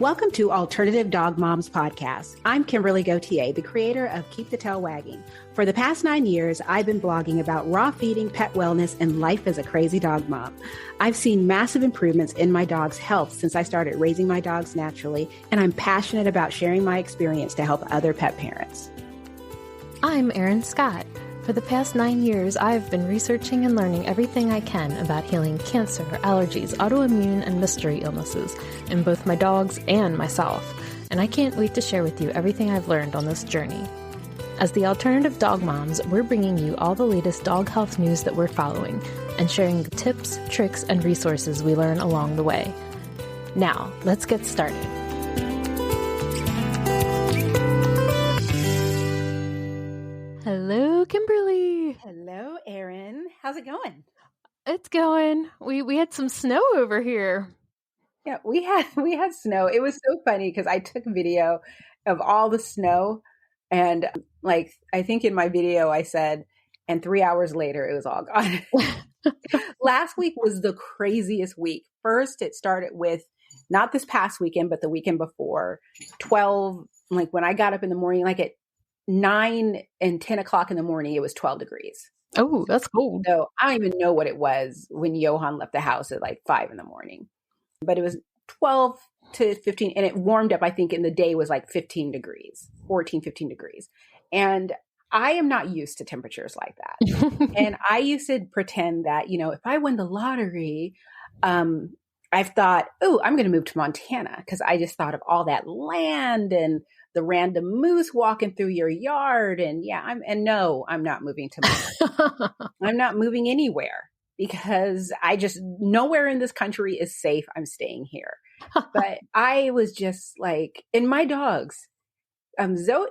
Welcome to Alternative Dog Moms Podcast. I'm Kimberly Gauthier, the creator of Keep the Tail Wagging. For the past 9 years, I've been blogging about raw feeding, pet wellness, and life as a crazy dog mom. I've seen massive improvements in my dog's health since I started raising my dogs naturally, and I'm passionate about sharing my experience to help other pet parents. I'm Erin Scott. For the past 9 years, I've been researching and learning everything I can about healing cancer, allergies, autoimmune, and mystery illnesses in both my dogs and myself, and I can't wait to share with you everything I've learned on this journey. As the Alternative Dog Moms, we're bringing you all the latest dog health news that we're following and sharing the tips, tricks, and resources we learn along the way. Now, let's get started. Hello, Kimberly. Hello, Erin. How's it going? It's going. We had some snow over here. Yeah, we had snow. It was so funny because I took a video of all the snow, and I think in my video I said, and 3 hours later it was all gone. Last week was the craziest week. First, it started with not this past weekend, but the weekend before, 12. When I got up in the morning, at 9 and 10 o'clock in the morning, it was 12 degrees. Oh, that's cold. So I don't even know what it was when Johan left the house at 5 in the morning, but it was 12 to 15, and it warmed up. I think in the day was 15 degrees, 14, 15 degrees. And I am not used to temperatures like that. And I used to pretend that, if I win the lottery, I've thought, I'm going to move to Montana, because I just thought of all that land and the random moose walking through your yard. And no, I'm not moving to Montana. I'm not moving anywhere, because nowhere in this country is safe. I'm staying here. But I was just and my dogs, Zoe,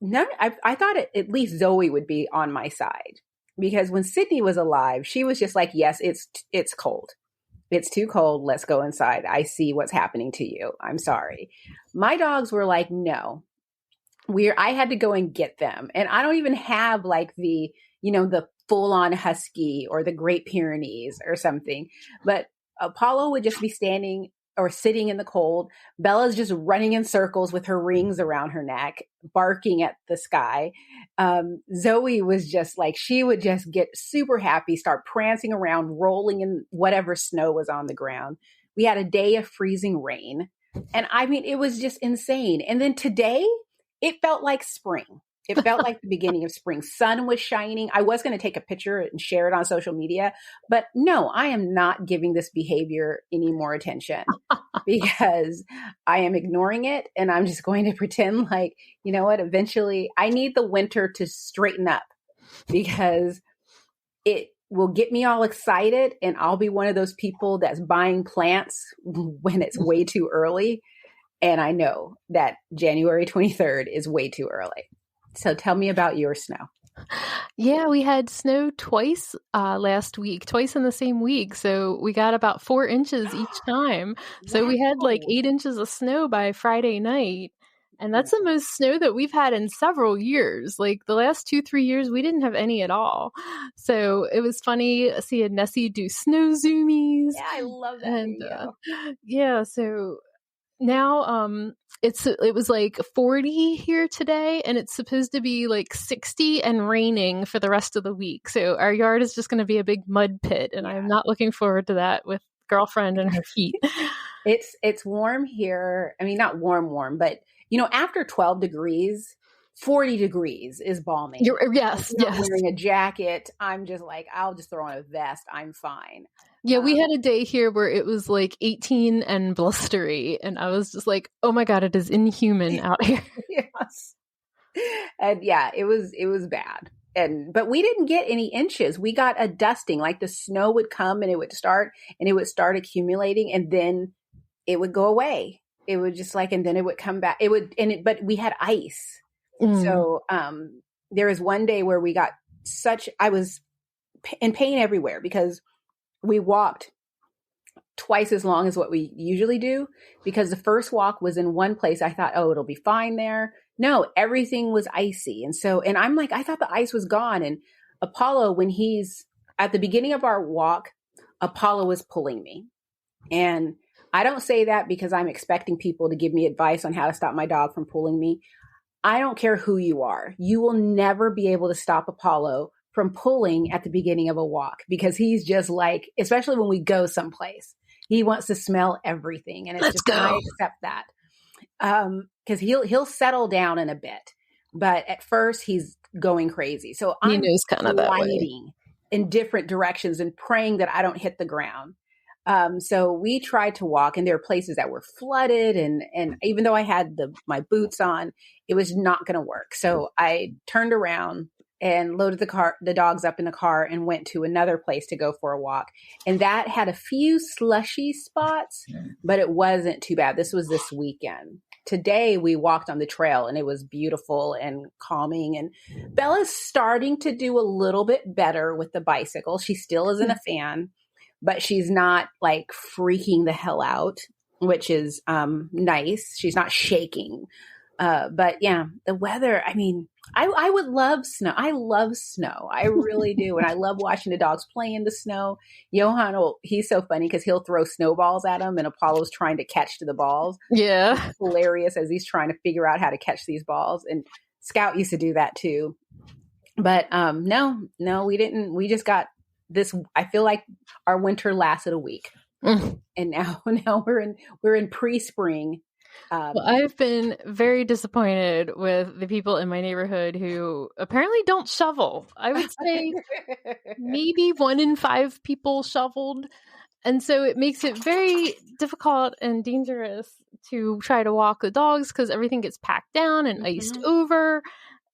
I thought at least Zoe would be on my side, because when Sydney was alive, she was just yes, it's cold. It's too cold. Let's go inside. I see what's happening to you. I'm sorry. My dogs were no. I had to go and get them. And I don't even have the full on husky or the Great Pyrenees or something. But Apollo would just be standing or sitting in the cold. Bella's just running in circles with her rings around her neck, barking at the sky. Zoe was just she would just get super happy, start prancing around, rolling in whatever snow was on the ground. We had a day of freezing rain. And it was just insane. And then today, it felt like spring. It felt like the beginning of spring. Sun was shining. I was going to take a picture and share it on social media, but no, I am not giving this behavior any more attention, because I am ignoring it. And I'm just going to pretend you know what, eventually I need the winter to straighten up, because it will get me all excited. And I'll be one of those people that's buying plants when it's way too early. And I know that January 23rd is way too early. So tell me about your snow. Yeah, we had snow twice last week, twice in the same week. So we got about 4 inches each time. So we had 8 inches of snow by Friday night. And that's the most snow that we've had in several years. The last 2-3 years, we didn't have any at all. So it was funny seeing Nessie do snow zoomies. Yeah, I love that video. So now it was 40 here today, and it's supposed to be 60 and raining for the rest of the week. So our yard is just going to be a big mud pit, and I'm not looking forward to that with girlfriend and her feet. It's warm here. Not warm, but after 12 degrees, 40 degrees is balmy. Yes. Wearing a jacket. I'm just I'll just throw on a vest. I'm fine. Yeah, we had a day here where it was 18 and blustery, and I was just oh my God, it is inhuman out here. Yes. And yeah, it was bad. But we didn't get any inches. We got a dusting. The snow would come and it would start accumulating, and then it would go away. It would just and then it would come back. But we had ice. So there was one day where I was in pain everywhere, because we walked twice as long as what we usually do, because the first walk was in one place. I thought, it'll be fine there. No, everything was icy. And I'm I thought the ice was gone. And Apollo, when he's at the beginning of our walk, Apollo was pulling me, and I don't say that because I'm expecting people to give me advice on how to stop my dog from pulling me. I don't care who you are. You will never be able to stop Apollo from pulling at the beginning of a walk because he's just like, especially when we go someplace, he wants to smell everything. And it's Let's just, go. I accept that. Cause he'll settle down in a bit, but at first he's going crazy. So I'm kind of that way. gliding in different directions and praying that I don't hit the ground. So we tried to walk, and there were places that were flooded, and even though I had my boots on, it was not going to work. So I turned around and loaded the dogs up in the car and went to another place to go for a walk. And that had a few slushy spots, but it wasn't too bad. This was this weekend. Today we walked on the trail and it was beautiful and calming, and Bella's starting to do a little bit better with the bicycle. She still isn't a fan, but she's not like freaking the hell out, which is nice. She's not shaking. But yeah, the weather, I mean, I would love snow. I love snow. I really do. And I love watching the dogs play in the snow. Johan, he's so funny because he'll throw snowballs at him and Apollo's trying to catch the balls. Yeah. It's hilarious as he's trying to figure out how to catch these balls. And Scout used to do that too. But no, we didn't. We just got this. I feel like our winter lasted a week. And now we're in pre-spring. Well, I've been very disappointed with the people in my neighborhood who apparently don't shovel. I would say maybe 1 in 5 people shoveled. And so it makes it very difficult and dangerous to try to walk the dogs because everything gets packed down and iced over.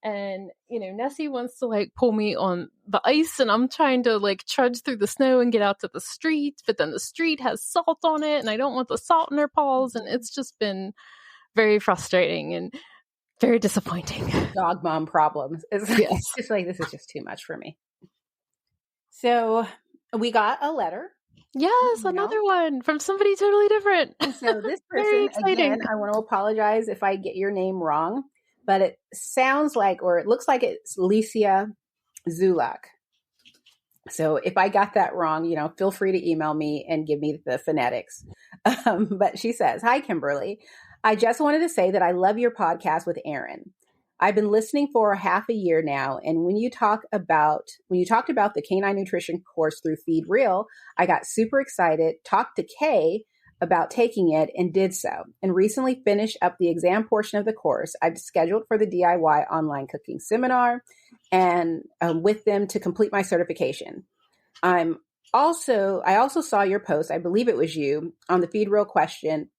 And, Nessie wants to like pull me on the ice and I'm trying to like trudge through the snow and get out to the street. But then the street has salt on it and I don't want the salt in her paws. And it's just been very frustrating and very disappointing. Dog mom problems. It's just like, this is just too much for me. So we got a letter. Yes, another one from somebody totally different. And so this person, again, I want to apologize if I get your name wrong. But it sounds like, or it looks like it's Lecia Zulak. So if I got that wrong, feel free to email me and give me the phonetics. But she says, "Hi, Kimberly. I just wanted to say that I love your podcast with Erin. I've been listening for half a year now. And when you talked about the canine nutrition course through Feed Real, I got super excited, talked to Kay about taking it and did so, and recently finished up the exam portion of the course. I've scheduled for the DIY online cooking seminar and with them to complete my certification. I also saw your post, I believe it was you, on the Feed Real Question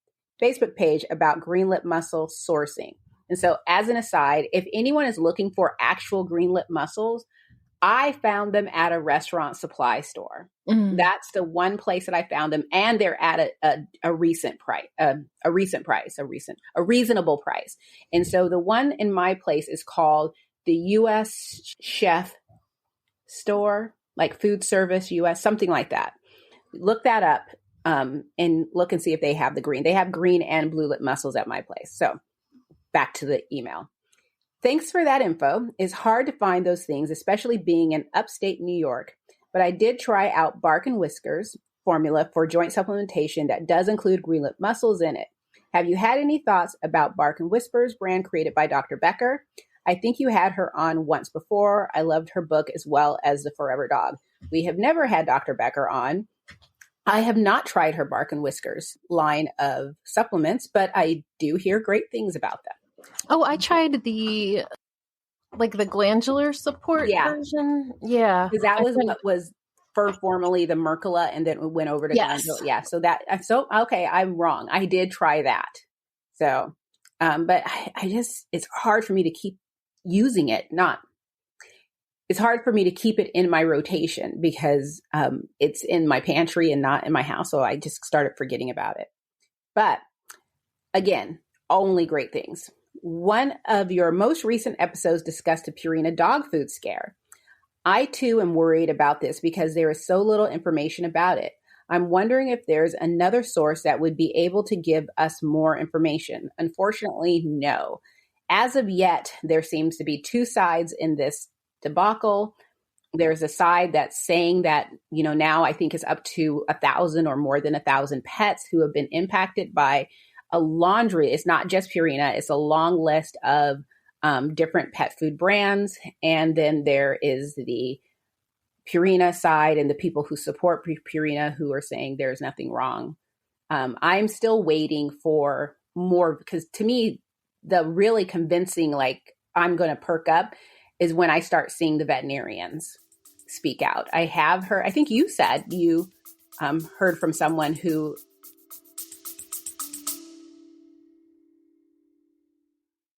Facebook page about green lip mussel sourcing. And so as an aside, if anyone is looking for actual green lip mussels, I found them at a restaurant supply store. That's the one place that I found them, and they're at a reasonable price. And so the one in my place is called the U.S. Chef Store, like Food Service U.S., something like that. Look that up and look and see if they have the green. They have green and blue lip mussels at my place. So back to the email. Thanks for that info. It's hard to find those things, especially being in upstate New York. But I did try out Bark and Whiskers formula for joint supplementation that does include green lip mussels in it. Have you had any thoughts about Bark and Whispers brand created by Dr. Becker? I think you had her on once before. I loved her book as well as The Forever Dog. We have never had Dr. Becker on. I have not tried her Bark and Whiskers line of supplements, but I do hear great things about them. Oh, I tried the glandular support version. Yeah. Because that was what was formerly the Mercola, and then it went over to glandular. Yeah. So okay, I'm wrong. I did try that. So, but I just, it's hard for me to keep using it. It's hard for me to keep it in my rotation because it's in my pantry and not in my house. So I just started forgetting about it. But again, only great things. One of your most recent episodes discussed a Purina dog food scare. I too am worried about this because there is so little information about it. I'm wondering if there's another source that would be able to give us more information. Unfortunately, no. As of yet, there seems to be two sides in this debacle. There's a side that's saying that, now I think it's up to 1,000 or more than 1,000 pets who have been impacted by a laundry. It's not just Purina. It's a long list of different pet food brands. And then there is the Purina side and the people who support Purina who are saying there's nothing wrong. I'm still waiting for more, because to me, the really convincing, like, I'm going to perk up is when I start seeing the veterinarians speak out. I have heard, I think you said you heard from someone who.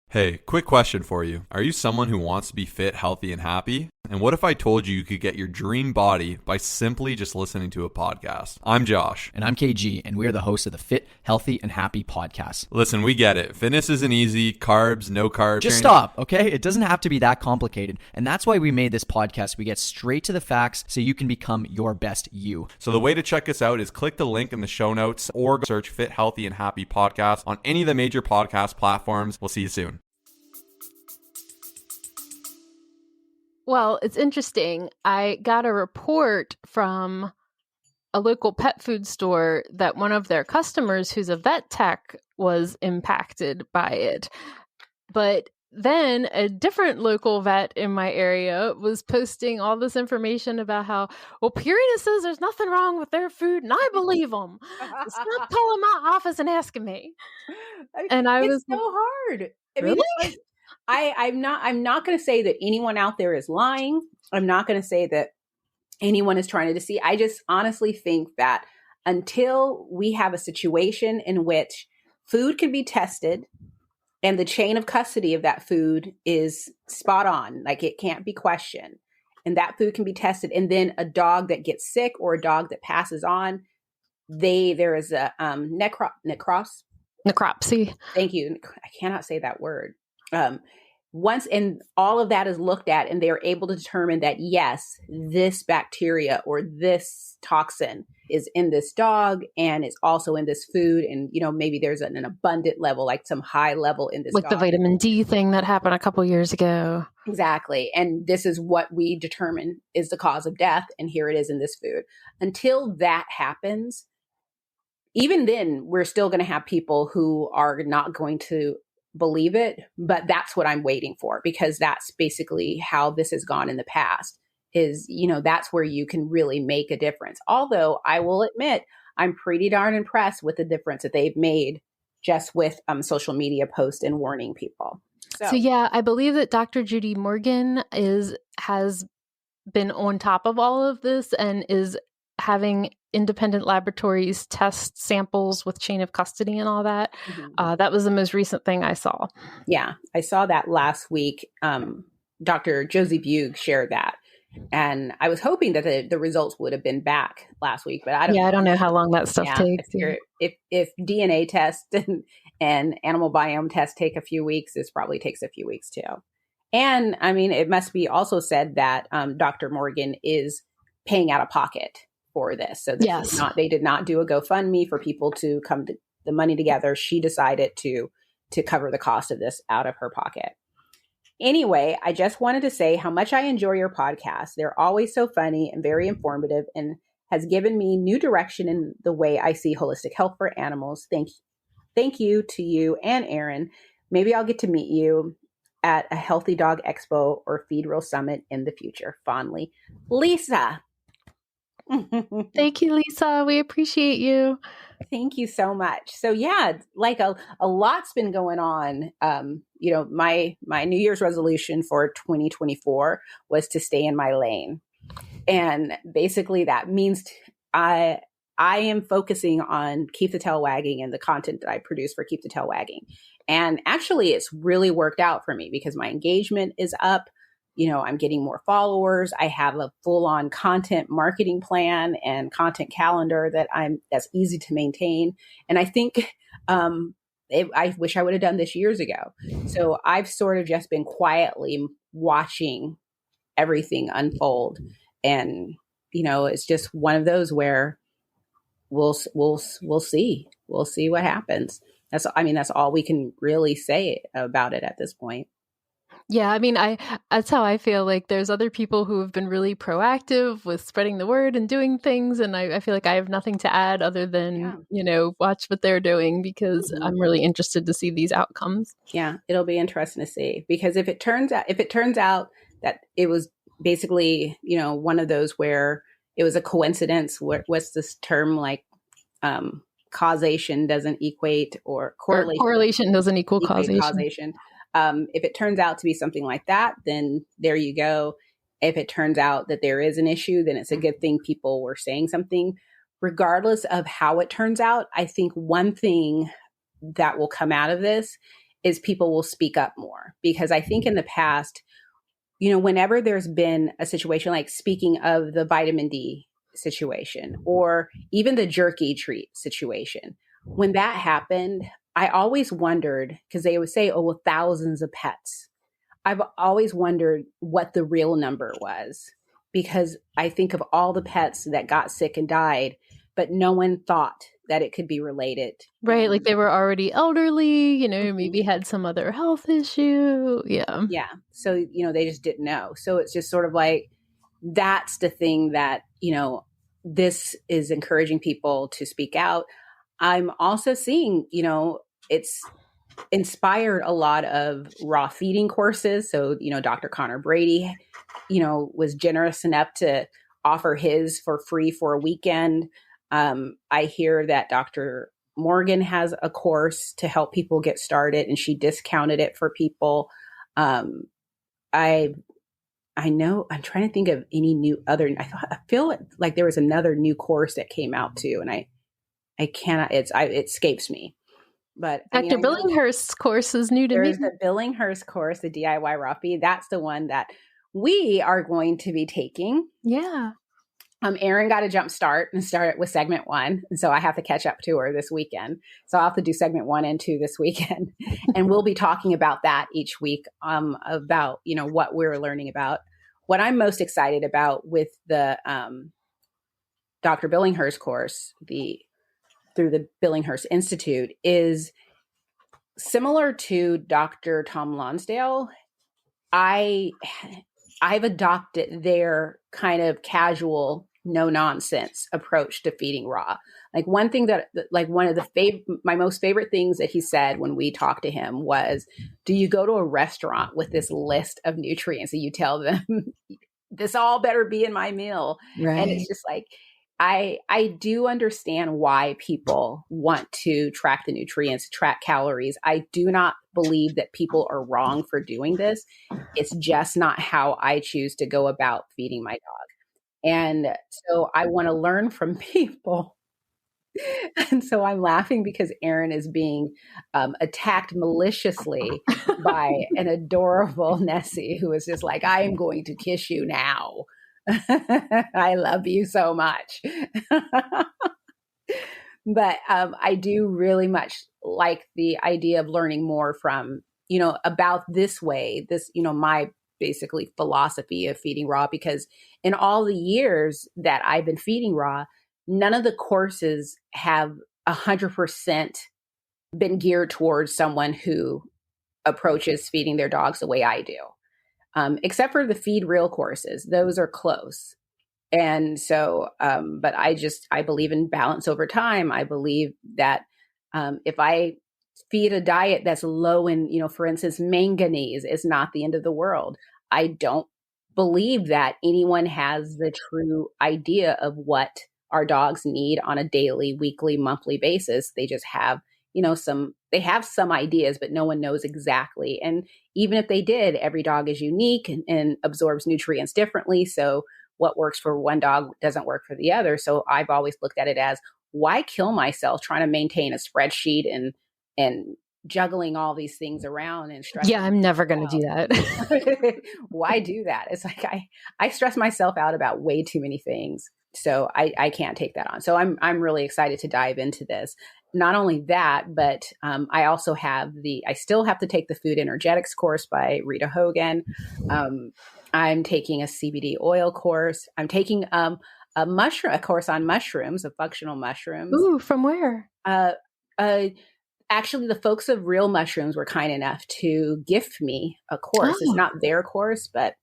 Hey, quick question for you. Are you someone who wants to be fit, healthy, and happy? And what if I told you could get your dream body by simply just listening to a podcast? I'm Josh. And I'm KG, and we're the hosts of the Fit, Healthy, and Happy podcast. Listen, we get it. Fitness isn't easy. Carbs, no carbs. Just stop, okay? It doesn't have to be that complicated. And that's why we made this podcast. We get straight to the facts so you can become your best you. So the way to check us out is click the link in the show notes or search Fit, Healthy, and Happy podcast on any of the major podcast platforms. We'll see you soon. Well, it's interesting. I got a report from a local pet food store that one of their customers, who's a vet tech, was impacted by it. But then a different local vet in my area was posting all this information about how, well, Purina says there's nothing wrong with their food, and I believe them. So stop calling my office and asking me. And It's so hard. Really? It's like, I'm not going to say that anyone out there is lying. I'm not going to say that anyone is trying to deceive. I just honestly think that until we have a situation in which food can be tested and the chain of custody of that food is spot on, like it can't be questioned, and that food can be tested, and then a dog that gets sick or a dog that passes on, there is a necropsy. Thank you. I cannot say that word. Once and all of that is looked at, and they are able to determine that, yes, this bacteria or this toxin is in this dog and it's also in this food. And, maybe there's an abundant level, like some high level in this like dog. The vitamin D thing that happened a couple years ago. Exactly. And this is what we determine is the cause of death. And here it is in this food. Until that happens, even then, we're still going to have people who are not going to believe it, but that's what I'm waiting for, because that's basically how this has gone in the past is, that's where you can really make a difference. Although I will admit, I'm pretty darn impressed with the difference that they've made just with social media posts and warning people. So yeah, I believe that Dr. Judy Morgan has been on top of all of this and is having independent laboratories test samples with chain of custody and all that. Mm-hmm. That was the most recent thing I saw. Yeah, I saw that last week. Dr. Josie Bugh shared that. And I was hoping that the results would have been back last week, but I don't know how long that stuff takes. If DNA tests and animal biome tests take a few weeks, this probably takes a few weeks too. And I mean, it must be also said that Dr. Morgan is paying out of pocket for this. So this they did not do a GoFundMe for people to come to the money together. She decided to cover the cost of this out of her pocket. Anyway, I just wanted to say how much I enjoy your podcast. They're always so funny and very informative, and has given me new direction in the way I see holistic health for animals. Thank you to you and Erin. Maybe I'll get to meet you at a Healthy Dog Expo or Feed Real Summit in the future. Fondly, Lisa. Thank you, Lisa. We appreciate you. Thank you so much. So yeah, like a lot's been going on. My New Year's resolution for 2024 was to stay in my lane. And basically that means I am focusing on Keep the Tail Wagging and the content that I produce for Keep the Tail Wagging. And actually it's really worked out for me because my engagement is up. I'm getting more followers. I have a full-on content marketing plan and content calendar that's easy to maintain. And I think I wish I would have done this years ago. So I've sort of just been quietly watching everything unfold. And, it's just one of those where we'll see. We'll see what happens. That's all we can really say about it at this point. Yeah, I mean, that's how I feel. Like there's other people who have been really proactive with spreading the word and doing things, and I feel like I have nothing to add other than, watch what they're doing, because I'm really interested to see these outcomes. Yeah, it'll be interesting to see, because if it turns out that it was basically, one of those where it was a coincidence, what's this term, like causation doesn't equate, or correlation doesn't equal causation. If it turns out to be something like that, then there you go. If it turns out that there is an issue, then it's a good thing people were saying something. Regardless of how it turns out, I think one thing that will come out of this is people will speak up more, because I think in the past, whenever there's been a situation, like speaking of the vitamin D situation, or even the jerky treat situation, when that happened, I always wondered, because they would say, oh, well, thousands of pets. I've always wondered what the real number was, because I think of all the pets that got sick and died, but no one thought that it could be related. Right. Like they were already elderly, maybe had some other health issue. Yeah. Yeah. So, they just didn't know. So it's just sort of like, that's the thing that, this is encouraging people to speak out. I'm also seeing, it's inspired a lot of raw feeding courses. So, Dr. Connor Brady, was generous enough to offer his for free for a weekend. I hear that Dr. Morgan has a course to help people get started, and she discounted it for people. I know, I'm trying to think of any new other, I feel like there was another new course that came out too, and I cannot, it escapes me. But Dr. Billinghurst's course is new to me. There's the Billinghurst course, the DIY raw feed. That's the one that we are going to be taking. Yeah. Erin got a jump start and started with segment 1. And so I have to catch up to her this weekend. So I'll have to do segment 1 and 2 this weekend. And we'll be talking about that each week, about, what we're learning about. What I'm most excited about with the Dr. Billinghurst course, through the Billinghurst Institute, is similar to Dr. Tom Lonsdale. I've adopted their kind of casual, no nonsense approach to feeding raw. Like one thing one of my most favorite things that he said when we talked to him was, do you go to a restaurant with this list of nutrients and you tell them this all better be in my meal? Right. And it's just like, I do understand why people want to track the nutrients, track calories. I do not believe that people are wrong for doing this. It's just not how I choose to go about feeding my dog. And so I want to learn from people. And so I'm laughing because Erin is being attacked maliciously by an adorable Nessie who is just like, I am going to kiss you now. I love you so much. But I do really much like the idea of learning more from, about this way, my basically philosophy of feeding raw, because in all the years that I've been feeding raw, none of the courses have 100% been geared towards someone who approaches feeding their dogs the way I do. Except for the Feed Real courses. Those are close. And so, but I believe in balance over time. I believe that if I feed a diet that's low in, for instance, manganese, is not the end of the world. I don't believe that anyone has the true idea of what our dogs need on a daily, weekly, monthly basis. They just have, they have some ideas, but no one knows exactly. And even if they did, every dog is unique and absorbs nutrients differently. So what works for one dog doesn't work for the other. So I've always looked at it as, why kill myself trying to maintain a spreadsheet and juggling all these things around and stressing? Yeah, I'm never going to do that. Why do that? It's like I stress myself out about way too many things. So I can't take that on. So I'm really excited to dive into this. Not only that, but I also I still have to take the food energetics course by Rita Hogan. I'm taking a CBD oil course. I'm taking a course on mushrooms, of functional mushrooms. Ooh, from where? At actually, the folks of Real Mushrooms were kind enough to gift me a course. It's not their course, but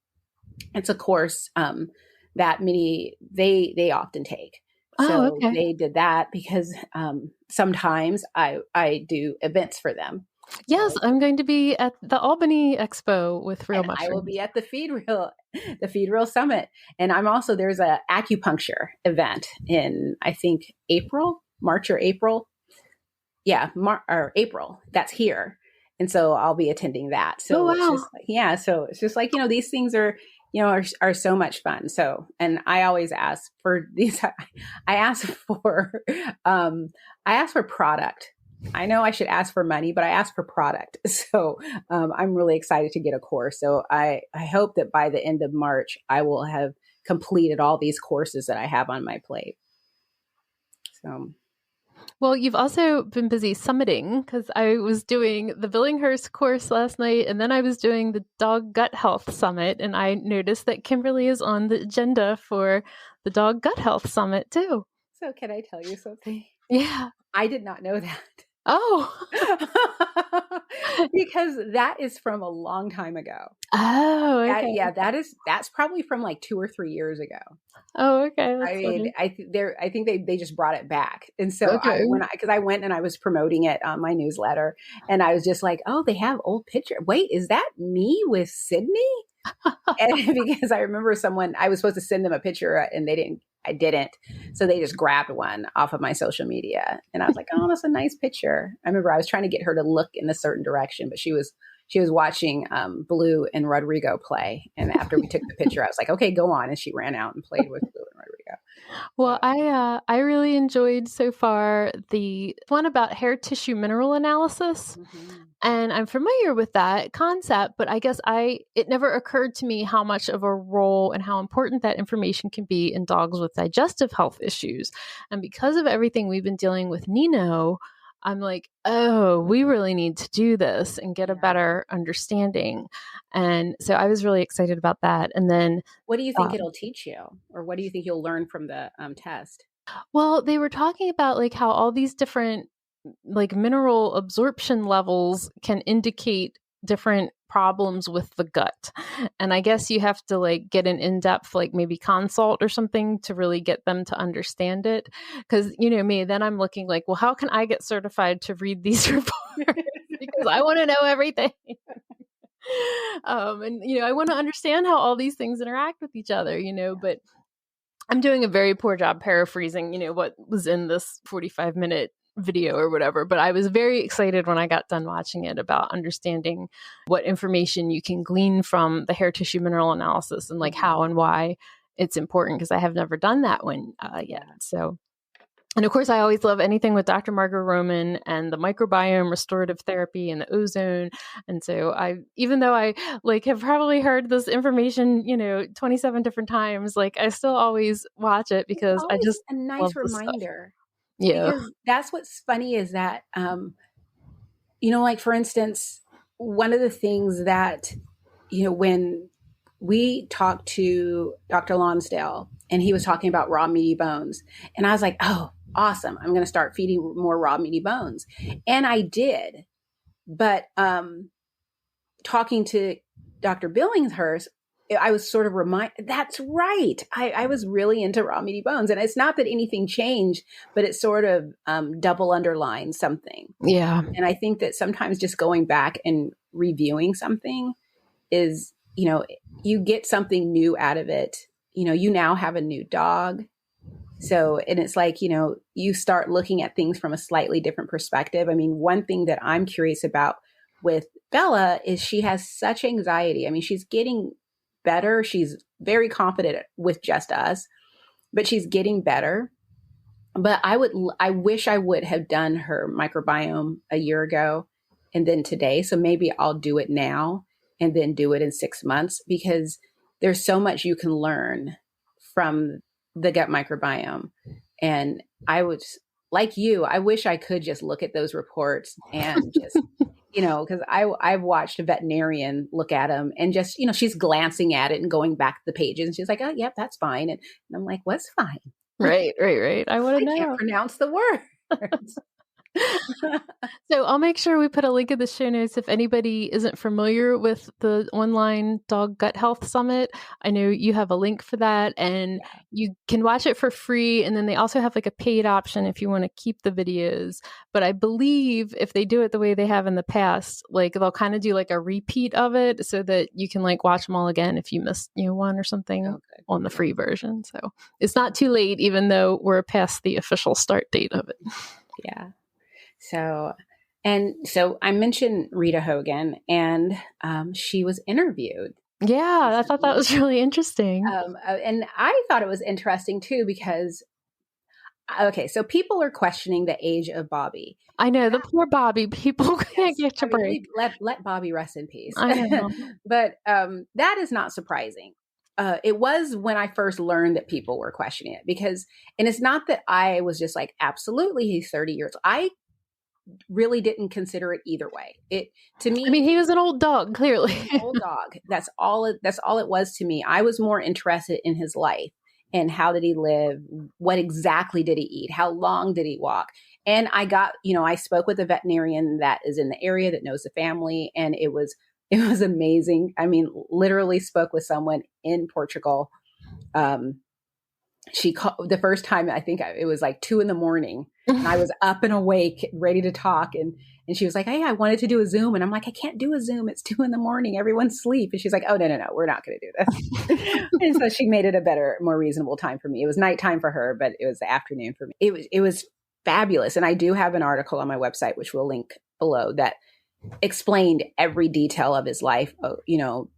it's a course that they often take. So they did that because sometimes I do events for them. Yes, I'm going to be at the Albany Expo with Real Mushrooms. I will be at the Feed Real Summit. And there's a acupuncture event in, I think, March or April. Yeah, April. That's here. And so I'll be attending that. So so it's just like, these things are, are so much fun. So, and I always ask for these, I ask for product. I know I should ask for money, but I ask for product. So I'm really excited to get a course. So I hope that by the end of March, I will have completed all these courses that I have on my plate. So. Well, you've also been busy summiting, because I was doing the Billinghurst course last night, and then I was doing the Dog Gut Health Summit, and I noticed that Kimberly is on the agenda for the Dog Gut Health Summit too. So can I tell you something? Yeah. I did not know that. Oh. Because that is from a long time ago. Oh, okay. That's probably from like 2 or 3 years ago. Oh, okay. I think they just brought it back. And so I went and I was promoting it on my newsletter, and I was just like, oh, they have old picture. Wait, is that me with Sydney? And because I remember I was supposed to send them a picture and I didn't. So they just grabbed one off of my social media, and I was like, oh, that's a nice picture. I remember I was trying to get her to look in a certain direction, but she was watching Blue and Rodrigo play. And after we took the picture, I was like, okay, go on. And she ran out and played with Blue and Rodrigo. Well, I really enjoyed so far the one about hair tissue mineral analysis. Mm-hmm. And I'm familiar with that concept, but I guess it never occurred to me how much of a role and how important that information can be in dogs with digestive health issues. And because of everything we've been dealing with Nino, I'm like, oh, we really need to do this and get a better understanding. And so I was really excited about that. And then what do you think it'll teach you? Or what do you think you'll learn from the test? Well, they were talking about like how all these different like mineral absorption levels can indicate different problems with the gut. And I guess you have to like get an in-depth, like maybe consult or something to really get them to understand it. Because, me, then I'm looking like, well, how can I get certified to read these reports? Because I want to know everything. And, I want to understand how all these things interact with each other, but I'm doing a very poor job paraphrasing, what was in this 45-minute video or whatever, but I was very excited when I got done watching it about understanding what information you can glean from the hair tissue mineral analysis and like how and why it's important, because I have never done that one yet. So, and of course, I always love anything with Dr. Margot Roman and the microbiome restorative therapy and the ozone. And so even though I like have probably heard this information, 27 different times, like I still always watch it because I just a nice reminder. Yeah. Because that's what's funny is that, like, for instance, one of the things that, when we talked to Dr. Lonsdale and he was talking about raw meaty bones, and I was like, oh, awesome. I'm going to start feeding more raw meaty bones. And I did. But talking to Dr. Billinghurst, I was sort of reminded, that's right. I was really into raw meaty bones. And it's not that anything changed, but it sort of double underlines something. Yeah. And I think that sometimes just going back and reviewing something is, you get something new out of it. You now have a new dog. So, and it's like, you start looking at things from a slightly different perspective. I mean, one thing that I'm curious about with Bella is she has such anxiety. I mean, she's getting better. She's very confident with just us, but she's getting better. But I wish I would have done her microbiome a year ago and then today. So maybe I'll do it now and then do it in 6 months, because there's so much you can learn from the gut microbiome. And I was like you, I wish I could just look at those reports and just because I've watched a veterinarian look at them and just, she's glancing at it and going back to the pages and she's like, oh, yep, that's fine. And I'm like, what's fine? Right. I want to know. I can't pronounce the words. So I'll make sure we put a link in the show notes if anybody isn't familiar with the online dog gut health summit. I know you have a link for that, and you can watch it for free. And then they also have like a paid option if you want to keep the videos. But I believe if they do it the way they have in the past, like they'll kind of do like a repeat of it so that you can like watch them all again if you missed, one or something on the free version. So it's not too late, even though we're past the official start date of it. Yeah. So I mentioned Rita Hogan, and she was interviewed. Yeah, I thought that was really interesting. And I thought it was interesting too, because, so people are questioning the age of Bobi. I know, the poor Bobi. People can't get a break. Let Bobi rest in peace. I know. But that is not surprising. It was when I first learned that people were questioning it, and it's not that I was just like, absolutely, he's 30 years. I really didn't consider it either way. To me, I mean, he was an old dog, clearly. An old dog. That's all it was to me. I was more interested in his life and how did he live? What exactly did he eat? How long did he walk? And I got, I spoke with a veterinarian that is in the area that knows the family, and it was amazing. I mean, literally spoke with someone in Portugal. She called the first time, I think it was like 2 a.m, and I was up and awake, ready to talk. And she was like, hey, I wanted to do a Zoom. And I'm like, I can't do a Zoom. It's 2 a.m. Everyone's asleep. And she's like, oh, no, we're not going to do this. And so she made it a better, more reasonable time for me. It was nighttime for her, but it was the afternoon for me. It was fabulous. And I do have an article on my website, which we'll link below, that explained every detail of his life,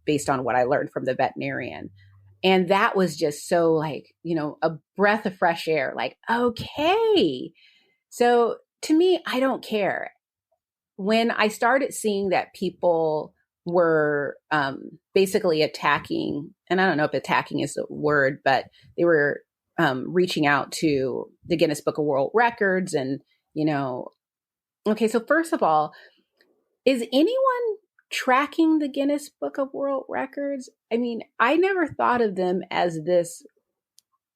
based on what I learned from the veterinarian. And that was just so like, a breath of fresh air, like, okay. So to me, I don't care. When I started seeing that people were basically attacking, and I don't know if attacking is the word, but they were reaching out to the Guinness Book of World Records. And, okay, so first of all, is anyone tracking the Guinness Book of World Records? I mean, I never thought of them as this,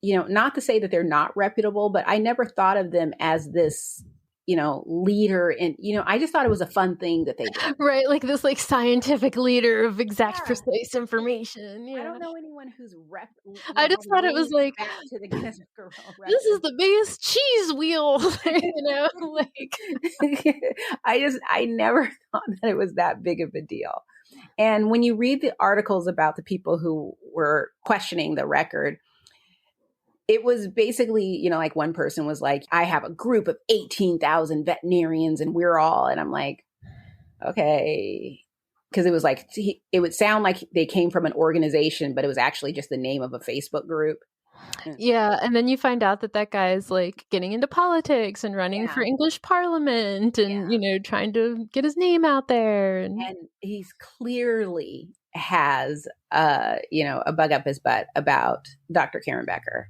not to say that they're not reputable, but I never thought of them as this, leader. And, I just thought it was a fun thing that they did. Right. Like this, like scientific leader of exact, precise information. Yeah. I don't know anyone who's I just thought it was like, to the Guinness Book of World Records. This is the biggest cheese wheel, like. I never thought that it was that big of a deal. And when you read the articles about the people who were questioning the record, it was basically, like one person was like, I have a group of 18,000 veterinarians and we're all, and I'm like, okay. Because it was like, it would sound like they came from an organization, but it was actually just the name of a Facebook group. Yeah. And then you find out that guy's like getting into politics and running for English Parliament and, trying to get his name out there. And he's clearly has, a bug up his butt about Dr. Karen Becker.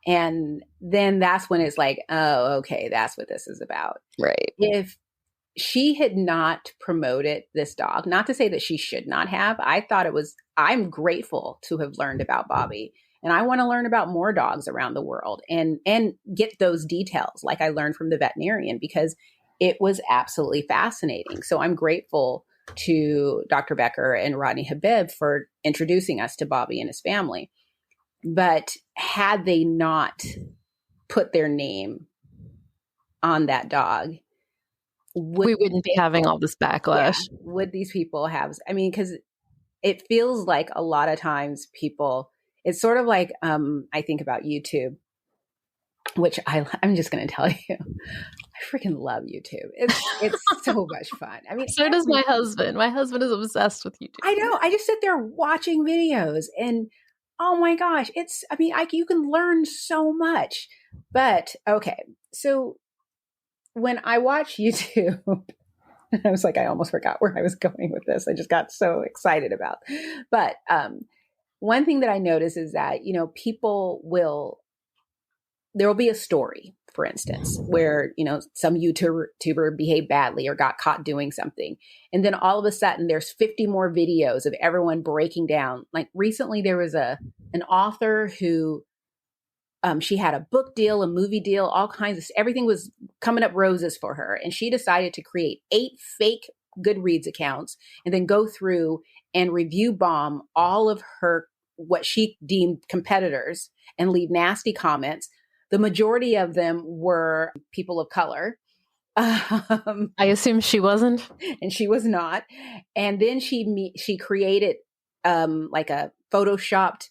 And then that's when it's like, oh, okay, that's what this is about. Right. If she had not promoted this dog, not to say that she should not have, I'm grateful to have learned about Bobi. And I want to learn about more dogs around the world and get those details like I learned from the veterinarian, because it was absolutely fascinating. So I'm grateful to Dr. Becker and Rodney Habib for introducing us to Bobi and his family. But had they not put their name on that dog, we wouldn't be having all this backlash. Yeah, would these people have? I mean, because it feels like a lot of times people, it's sort of like, I think about YouTube, which I'm just going to tell you, I freaking love YouTube. It's so much fun. I mean, so does my husband. My husband is obsessed with YouTube. I know. I just sit there watching videos and oh my gosh, you can learn so much. But okay, so when I watch YouTube, I was like, I almost forgot where I was going with this. I just got so excited about. But one thing that I notice is that, there will be a story, for instance, where, some YouTuber behaved badly or got caught doing something. And then all of a sudden there's 50 more videos of everyone breaking down. Like recently there was an author who She had a book deal, a movie deal, all kinds of, everything was coming up roses for her. And she decided to create 8 fake Goodreads accounts and then go through and review bomb all of her, what she deemed competitors, and leave nasty comments. The majority of them were people of color. I assume she wasn't. And she was not. And then she created like a photoshopped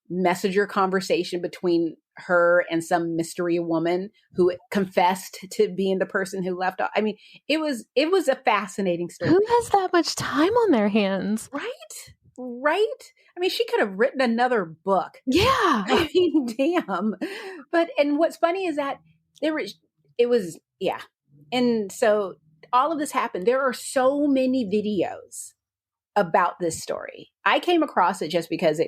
messenger conversation between her and some mystery woman who confessed to being the person who left off. I mean, it was a fascinating story. Who has that much time on their hands? Right. I mean, she could have written another book. Yeah. I mean, damn. And what's funny is that and so all of this happened. There are so many videos about this story. I came across it just because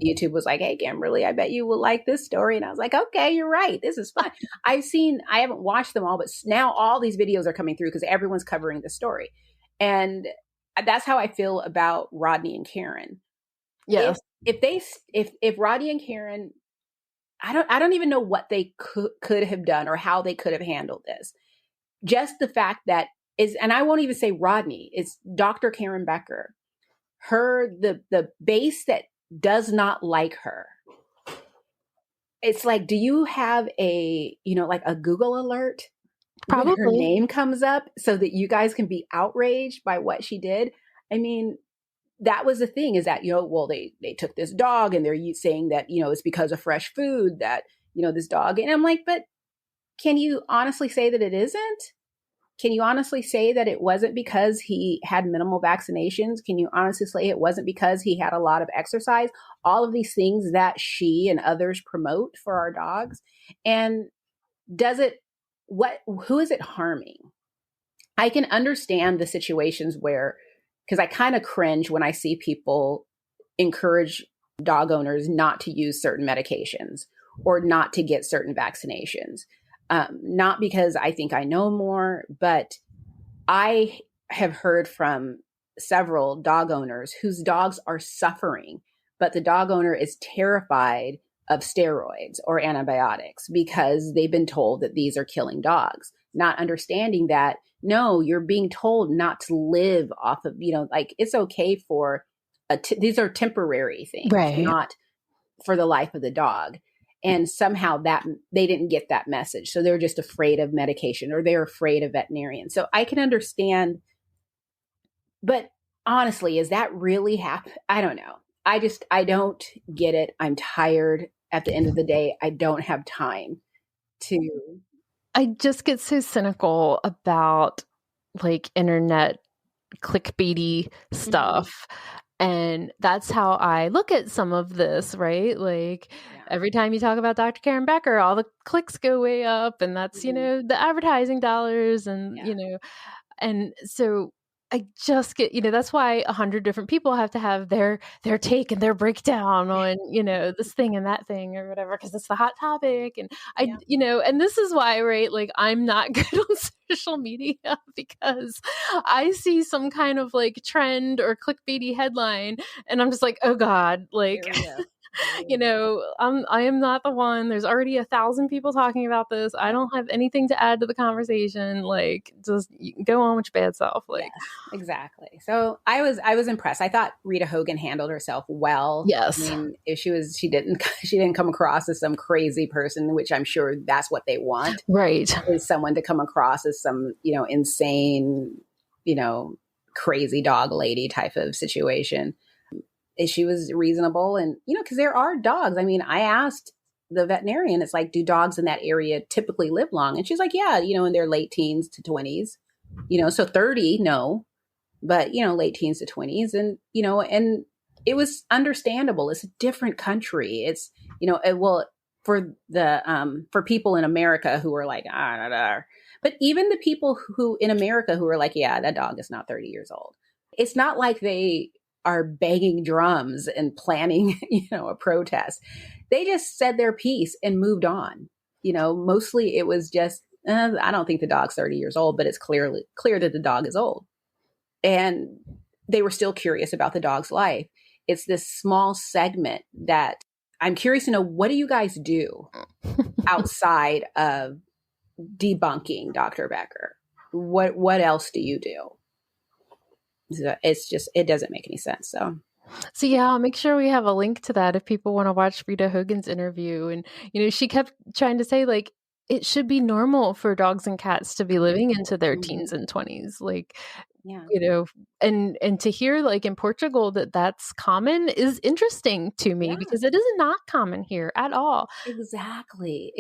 YouTube was like, hey, Kimberly, I bet you will like this story. And I was like, okay, you're right. This is fun. I haven't watched them all, but now all these videos are coming through because everyone's covering the story. And that's how I feel about Rodney and Karen. Yes. If Rodney and Karen, I don't even know what they could have done or how they could have handled this. Just the fact that and I won't even say Rodney, it's Dr. Karen Becker. The base that does not like her. It's like, do you have like a Google alert? Probably. When her name comes up so that you guys can be outraged by what she did. I mean, that was the thing, is that, they took this dog and they're saying that, it's because of fresh food that, this dog. And I'm like, but can you honestly say that it isn't? Can you honestly say that it wasn't because he had minimal vaccinations? Can you honestly say it wasn't because he had a lot of exercise? All of these things that she and others promote for our dogs. And who is it harming? I can understand the situations where, because I kind of cringe when I see people encourage dog owners not to use certain medications or not to get certain vaccinations. Not because I think I know more, but I have heard from several dog owners whose dogs are suffering, but the dog owner is terrified of steroids or antibiotics because they've been told that these are killing dogs, not understanding that, no, you're being told not to live off of, like it's okay for, these are temporary things, right, not for the life of the dog. And somehow that they didn't get that message. So they're just afraid of medication or they're afraid of veterinarians. So I can understand, but honestly, is that really happen? I don't know. I don't get it. I'm tired at the end of the day. I don't have time to. I just get so cynical about like internet clickbaity stuff. And that's how I look at some of this, right? Like every time you talk about Dr. Karen Becker, all the clicks go way up, and that's, the advertising dollars and, and so I just get, that's why 100 different people have to have their take and their breakdown on, this thing and that thing or whatever, because it's the hot topic. And and this is why, right, like I'm not good on social media because I see some kind of like trend or clickbaity headline and I'm just like, oh God, like, I am not the one. There's already 1,000 people talking about this. I don't have anything to add to the conversation. Like, just go on with your bad self. Like, yes, exactly. So I was impressed. I thought Rita Hogan handled herself well. Yes. I mean, if she didn't come across as some crazy person, which I'm sure that's what they want. Right. Is someone to come across as some, insane, crazy dog lady type of situation. She was reasonable and, because there are dogs. I mean, I asked the veterinarian, it's like, do dogs in that area typically live long? And she's like, yeah, in their late teens to 20s, so 30, no, but, late teens to 20s. And, and it was understandable. It's a different country. It's, for people in America who are like, but even the people who in America who are like, yeah, that dog is not 30 years old. It's not like they are banging drums and planning, a protest. They just said their piece and moved on. Mostly it was just, I don't think the dog's 30 years old, but it's clear that the dog is old. And they were still curious about the dog's life. It's this small segment that I'm curious to know, what do you guys do outside of debunking Dr. Becker? What else do you do? It's just, it doesn't make any sense. So yeah, I'll make sure we have a link to that if people want to watch Rita Hogan's interview. And, she kept trying to say, like, it should be normal for dogs and cats to be living into their teens and 20s. Like, and to hear, like, in Portugal that's common is interesting to me because it is not common here at all. Exactly.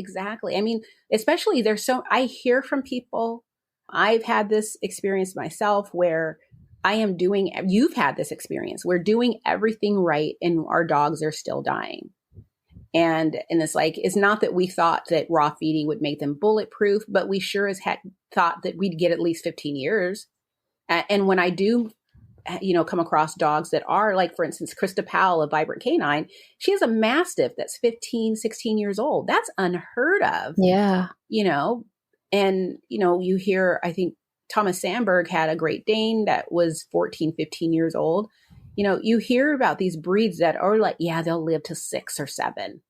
I mean, especially I hear from people, I've had this experience myself where you've had this experience. We're doing everything right and our dogs are still dying. And it's like, it's not that we thought that raw feeding would make them bulletproof, but we sure as heck thought that we'd get at least 15 years. And when I do, come across dogs that are, like, for instance, Krista Powell of Vibrant Canine, she has a Mastiff that's 15, 16 years old. That's unheard of. Yeah. And, you hear, I think Thomas Sandberg had a Great Dane that was 14, 15 years old. You hear about these breeds that are like, yeah, they'll live to 6 or 7.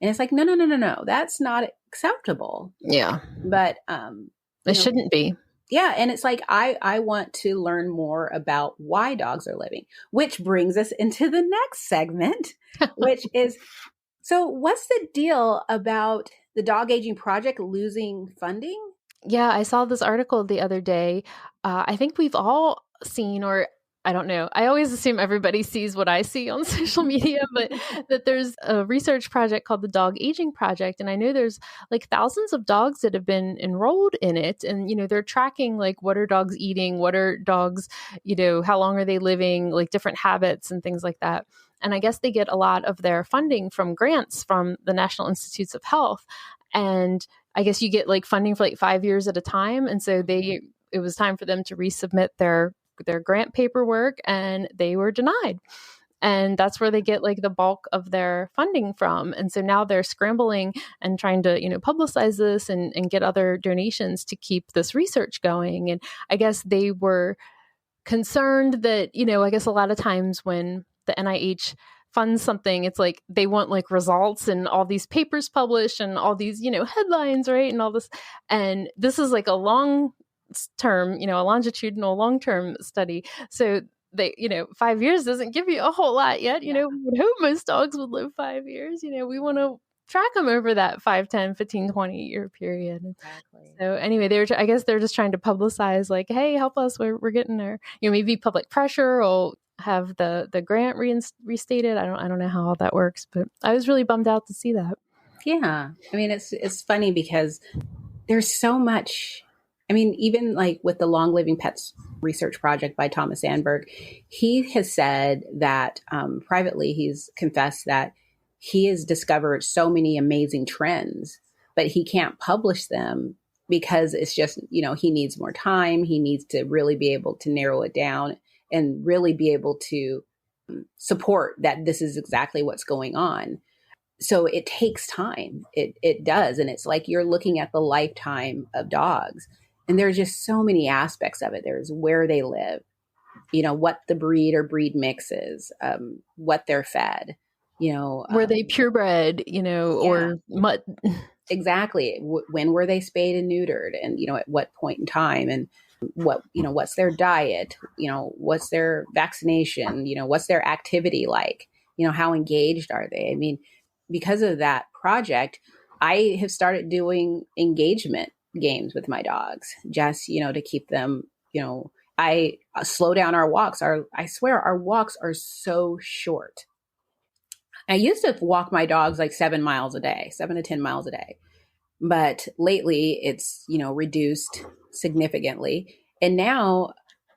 And it's like, no. That's not acceptable. Yeah. But it shouldn't be. Yeah. And it's like, I want to learn more about why dogs are living, which brings us into the next segment, which is, so what's the deal about the Dog Aging Project losing funding? Yeah, I saw this article the other day. I think we've all seen, or I don't know. I always assume everybody sees what I see on social media, but that there's a research project called the Dog Aging Project. And I know there's like thousands of dogs that have been enrolled in it. And, they're tracking, like, what are dogs eating? What are dogs, how long are they living? Like, different habits and things like that. And I guess they get a lot of their funding from grants from the National Institutes of Health. And I guess you get, like, funding for like 5 years at a time. And so it was time for them to resubmit their grant paperwork, and they were denied. And that's where they get, like, the bulk of their funding from. And so now they're scrambling and trying to, publicize this and get other donations to keep this research going. And I guess they were concerned that, I guess a lot of times when the NIH funds something, it's like they want, like, results and all these papers published and all these, headlines, right? And all this. And this is like a long term, a longitudinal long-term study. So they, 5 years doesn't give you a whole lot yet. We would hope most dogs would live 5 years. We want to track them over that 5, 10, 15, 20 year period. Exactly. So anyway, I guess they're just trying to publicize, like, hey, help us. We're getting there. Maybe public pressure or have the grant restated. I don't know how all that works, but I was really bummed out to see that. Yeah. I mean, it's funny because there's so much. I mean, even like with the Long Living Pets research project by Thomas Sandberg, he has said that privately, he's confessed that he has discovered so many amazing trends, but he can't publish them because it's just, he needs more time. He needs to really be able to narrow it down and really be able to support that this is exactly what's going on. So it takes time. It does. And it's like you're looking at the lifetime of dogs. And there's just so many aspects of it. There's where they live, what the breed or breed mix is, what they're fed, were they purebred, or mutt? Exactly. When were they spayed and neutered, and, at what point in time, and what, what's their diet, what's their vaccination, what's their activity like, how engaged are they? I mean, because of that project, I have started doing engagement games with my dogs, just, to keep them, I slow down our walks. I swear our walks are so short. I used to walk my dogs like 7 to 10 miles a day. But lately it's, reduced significantly. And now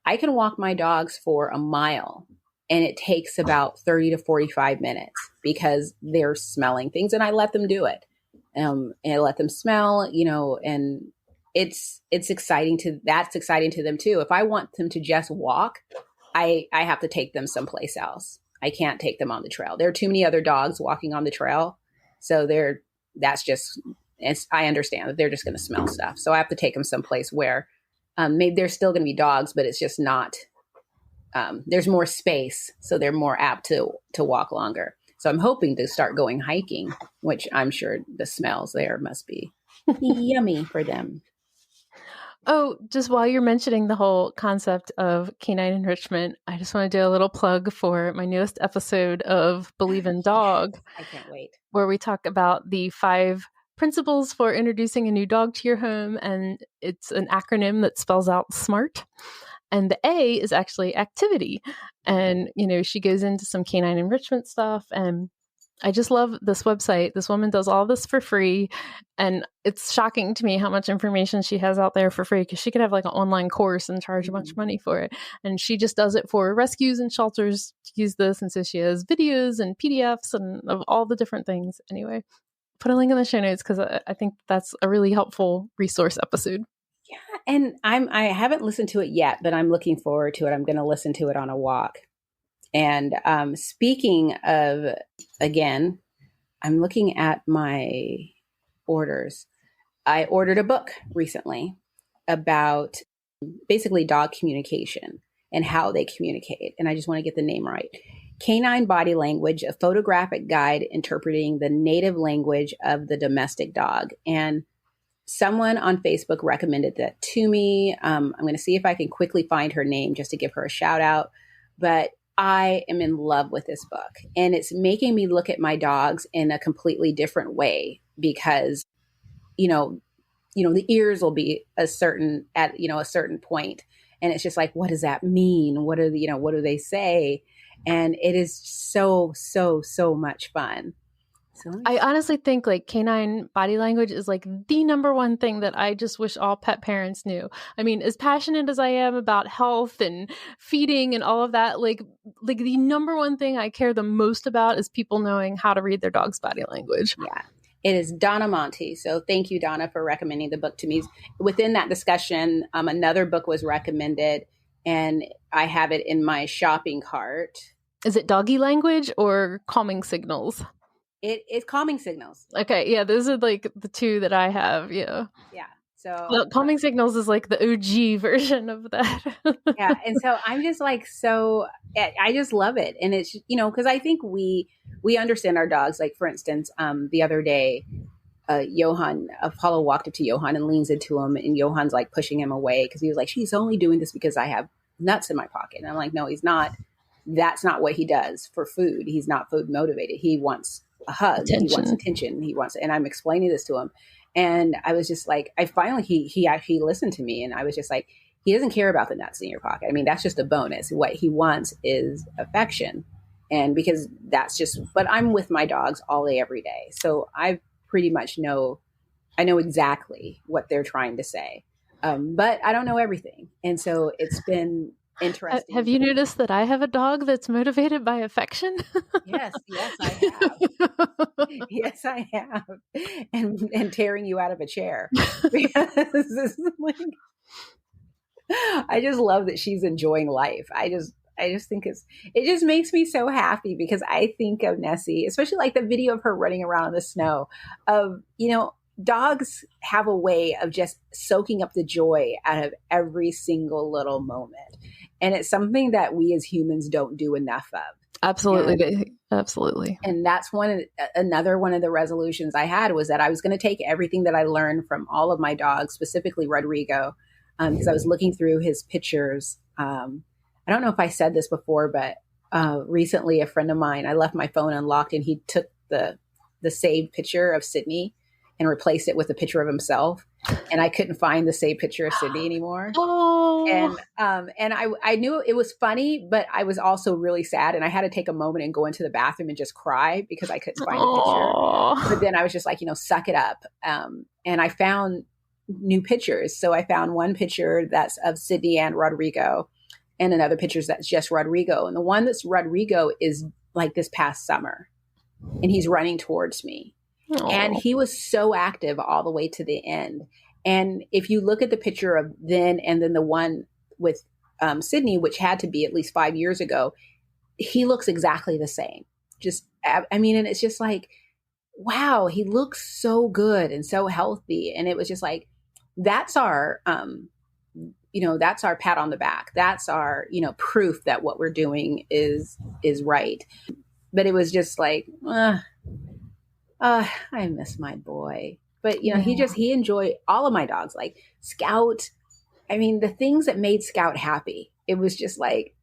I can walk my dogs for a mile and it takes about 30 to 45 minutes because they're smelling things and I let them do it. And I let them smell, and it's exciting that's exciting to them too. If I want them to just walk, I have to take them someplace else. I can't take them on the trail. There are too many other dogs walking on the trail. So I understand that they're just going to smell stuff. So I have to take them someplace where maybe there's still going to be dogs, but it's just not, there's more space. So they're more apt to walk longer. So I'm hoping to start going hiking, which I'm sure the smells there must be yummy for them. Oh, just while you're mentioning the whole concept of canine enrichment, I just want to do a little plug for my newest episode of Believe in Dog. I can't wait. Where we talk about the 5 principles for introducing a new dog to your home. And it's an acronym that spells out SMART. And the A is actually activity. And, she goes into some canine enrichment stuff. And I just love this website. This woman does all this for free. And it's shocking to me how much information she has out there for free, because she could have like an online course and charge a bunch of money for it. And she just does it for rescues and shelters to use this. And so she has videos and PDFs and of all the different things. Anyway, put a link in the show notes because I think that's a really helpful resource episode. Yeah. And I haven't listened to it yet, but I'm looking forward to it. I'm going to listen to it on a walk. And speaking of, again, I'm looking at my orders. I ordered a book recently about basically dog communication and how they communicate. And I just want to get the name right. Canine Body Language, a photographic guide interpreting the native language of the domestic dog. And someone on Facebook recommended that to me. I'm going to see if I can quickly find her name just to give her a shout out. But I am in love with this book, and it's making me look at my dogs in a completely different way because, the ears will be a certain point. And it's just like, what does that mean? What do they say? And it is so, so, so much fun. I honestly think like canine body language is like the number one thing that I just wish all pet parents knew. I mean, as passionate as I am about health and feeding and all of that, like the number one thing I care the most about is people knowing how to read their dog's body language. Yeah. It is Donna Monte. So thank you, Donna, for recommending the book to me. Within that discussion, another book was recommended, and I have it in my shopping cart. Is it doggy language or calming signals? It's calming signals. Okay, yeah, those are like the 2 that I have. Yeah. So calming signals is like the OG version of that. Yeah, and so I'm just like I just love it, and it's because I think we understand our dogs. Like for instance, the other day, Apollo walked up to Johan and leans into him, and Johan's like pushing him away because he was like, "She's only doing this because I have nuts in my pocket." And I'm like, "No, he's not. That's not what he does for food. He's not food motivated. He wants a hug. Attention. He wants attention. And I'm explaining this to him. And I was just like, he actually listened to me. And I was just like, he doesn't care about the nuts in your pocket. I mean, that's just a bonus. What he wants is affection. And because but I'm with my dogs all day, every day. So I pretty much know exactly what they're trying to say. But I don't know everything. And so it's been interesting. Have you noticed that I have a dog that's motivated by affection? Yes, I have. Yes, I have. And tearing you out of a chair. Because I just love that she's enjoying life. I just think it just makes me so happy because I think of Nessie, especially like the video of her running around in the snow of, dogs have a way of just soaking up the joy out of every single little moment. And it's something that we as humans don't do enough of. Absolutely. Absolutely. And that's another one of the resolutions I had was that I was going to take everything that I learned from all of my dogs, specifically Rodrigo, because I was looking through his pictures. I don't know if I said this before, but recently a friend of mine, I left my phone unlocked and he took the saved picture of Sydney and replaced it with a picture of himself. And I couldn't find the saved picture of Sydney anymore. Oh. And I knew it was funny, but I was also really sad. And I had to take a moment and go into the bathroom and just cry because I couldn't find the picture. But then I was just like, suck it up. And I found new pictures. So I found one picture that's of Sydney and Rodrigo and another picture that's just Rodrigo. And the one that's Rodrigo is like this past summer and he's running towards me. Aww. And he was so active all the way to the end. And if you look at the picture of then and then the one with Sydney, which had to be at least 5 years ago, he looks exactly the same. And it's just like, wow, he looks so good and so healthy. And it was just like, that's our, that's our pat on the back. That's our, proof that what we're doing is right. but it was just like, I miss my boy. But, you know, he enjoyed all of my dogs, like Scout. I mean, the things that made Scout happy, it was just like,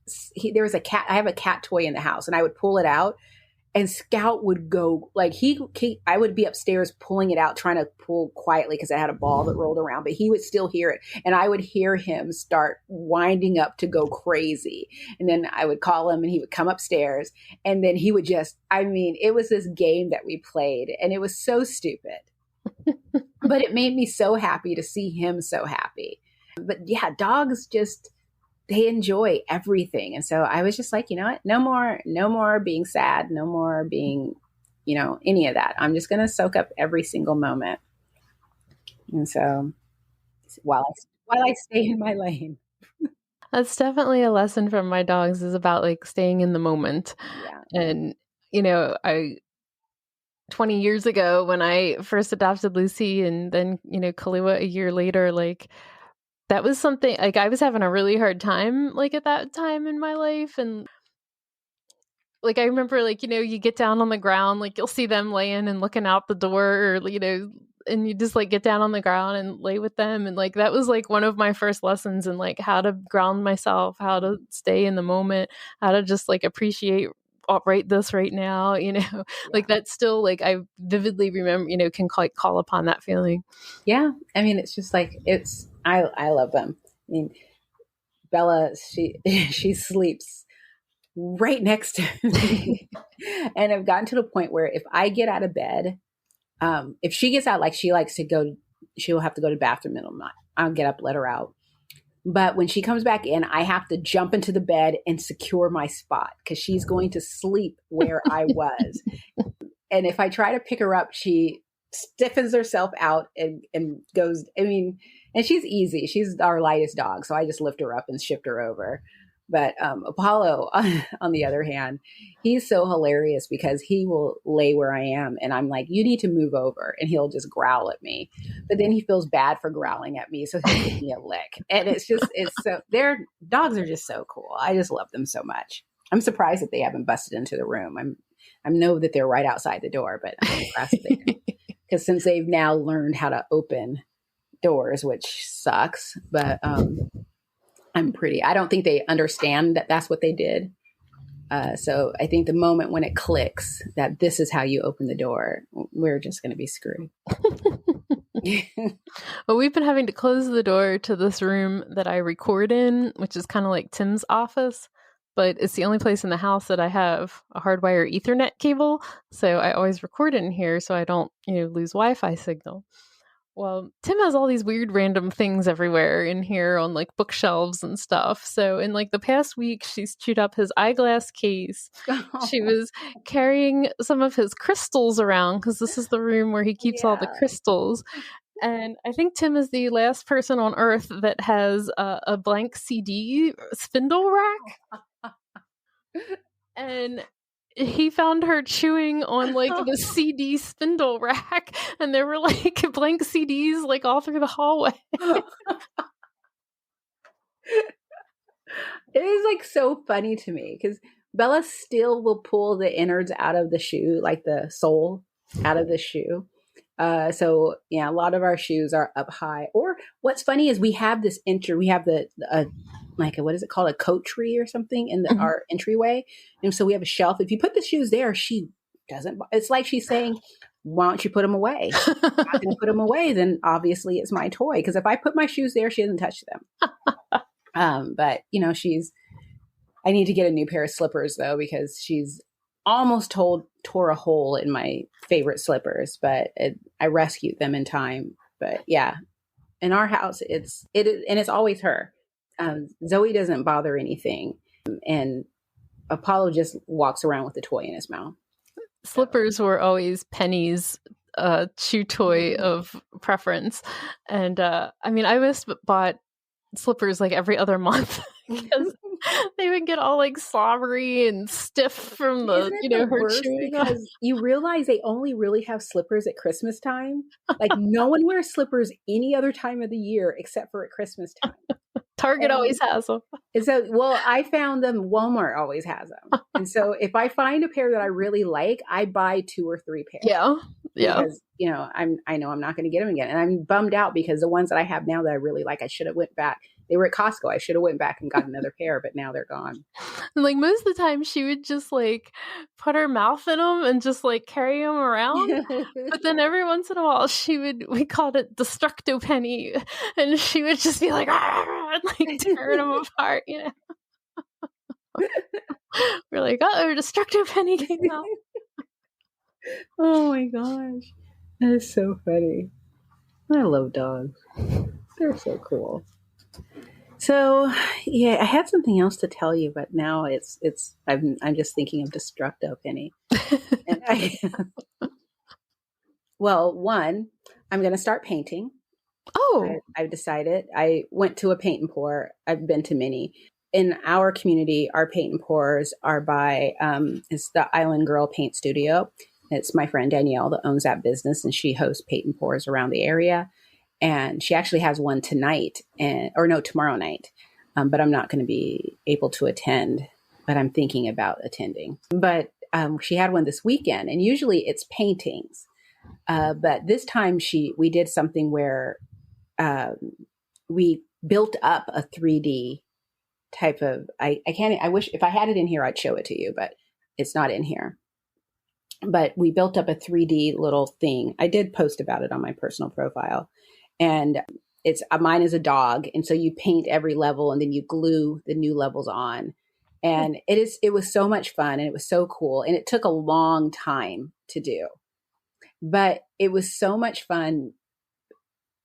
there was a cat. I have a cat toy in the house, and I would pull it out, and Scout would go like I would be upstairs pulling it out, trying to pull quietly because I had a ball that rolled around, but he would still hear it. And I would hear him start winding up to go crazy. And then I would call him and he would come upstairs, and then he would just, I mean, it was this game that we played, and it was so stupid, but it made me so happy to see him so happy. But yeah, dogs just, they enjoy everything. And so I was just like, you know what? No more being sad. No more being, you know, any of that. I'm just going to soak up every single moment. And so while I stay in my lane. That's definitely a lesson from my dogs, is about like staying in the moment. Yeah. And, you know, 20 years ago when I first adopted Lucy, and then, you know, Kahlua a year later, like, that was something, like, I was having a really hard time, like, at that time in my life. And, like, I remember, like, you know, you get down on the ground, like, you'll see them laying and looking out the door, or, you know, and you just, like, get down on the ground and lay with them. And, like, that was, like, one of my first lessons in, like, how to ground myself, how to stay in the moment, how to just, like, appreciate this right now, you know. Yeah. Like, that's still, like, I vividly remember, you know, can call upon that feeling. Yeah. I mean, it's just like, I love them. I mean, Bella, she sleeps right next to me. And I've gotten to the point where if I get out of bed, if she gets out, like, she likes to go, she'll have to go to the bathroom in the middle of the night. I'll get up, let her out. But when she comes back in, I have to jump into the bed and secure my spot, because she's going to sleep where I was. And if I try to pick her up, she stiffens herself out and goes, I mean, and she's easy. She's our lightest dog. So I just lift her up and shift her over. But Apollo, on the other hand, he's so hilarious because he will lay where I am. And I'm like, you need to move over. And he'll just growl at me. But then he feels bad for growling at me. So he'll give me a lick. And it's so, their dogs are just so cool. I just love them so much. I'm surprised that they haven't busted into the room. I know that they're right outside the door, but I'm impressed there. Because since they've now learned how to open doors, which sucks, but I don't think they understand that that's what they did. So I think the moment when it clicks that this is how you open the door, we're just going to be screwed. Well, we've been having to close the door to this room that I record in, which is kind of like Tim's office, but it's the only place in the house that I have a hardwire Ethernet cable. So I always record in here so I don't, you know, lose Wi-Fi signal. Well, Tim has all these weird random things everywhere in here on like bookshelves and stuff. So in like the past week, she's chewed up his eyeglass case. She was carrying some of his crystals around because this is the room where he keeps all the crystals. And I think Tim is the last person on earth that has a blank CD spindle rack. And he found her chewing on like the CD spindle rack, and there were like blank CDs like all through the hallway. It is like so funny to me because Bella still will pull the innards out of the shoe, like the sole out of the shoe. So yeah, a lot of our shoes are up high. Or what's funny is we have the like what is it called, a coat tree or something in our entryway, and so we have a shelf. If you put the shoes there, she doesn't. It's like she's saying, "Why don't you put them away? If I'm not going to put them away, then obviously it's my toy. Because if I put my shoes there, she doesn't touch them." But you know, I need to get a new pair of slippers though, because she's almost tore a hole in my favorite slippers, but I rescued them in time. But yeah, in our house, it's always her. Zoe doesn't bother anything, and Apollo just walks around with a toy in his mouth. Slippers were always Penny's chew toy of preference, and I mean, I just bought slippers like every other month because they would get all like slobbery and stiff from her chewing. Because you realize they only really have slippers at Christmas time. Like no one wears slippers any other time of the year except for at Christmas time. Target always has them. And so, well, I found them. Walmart always has them. And so if I find a pair that I really like, I buy 2 or 3 pairs. Yeah. Because, I know I'm not going to get them again. And I'm bummed out because the ones that I have now that I really like, I should have went back. They were at Costco. I should have went back and got another pair, but now they're gone. Like most of the time she would just like put her mouth in them and just like carry them around. But then every once in a while we called it Destructo Penny, and she would just be like, and like tearing them apart, We're like, Destructo Penny came out. Oh my gosh. That is so funny. I love dogs. They're so cool. So, yeah, I had something else to tell you, but now I'm just thinking of Destructo Penny. Well, one, I'm going to start painting. Oh, I've decided. I went to a paint and pour. I've been to many. In our community, our paint and pours are by, it's the Island Girl Paint Studio. It's my friend Danielle that owns that business, and she hosts paint and pours around the area. And she actually has one tonight tomorrow night. But I'm not going to be able to attend, but I'm thinking about attending. But she had one this weekend, and usually it's paintings. But this time we did something where we built up a 3D type of, I wish if I had it in here, I'd show it to you, but it's not in here. But we built up a 3D little thing. I did post about it on my personal profile. And mine is a dog. And so you paint every level and then you glue the new levels on. And it was so much fun and it was so cool. And it took a long time to do, but it was so much fun.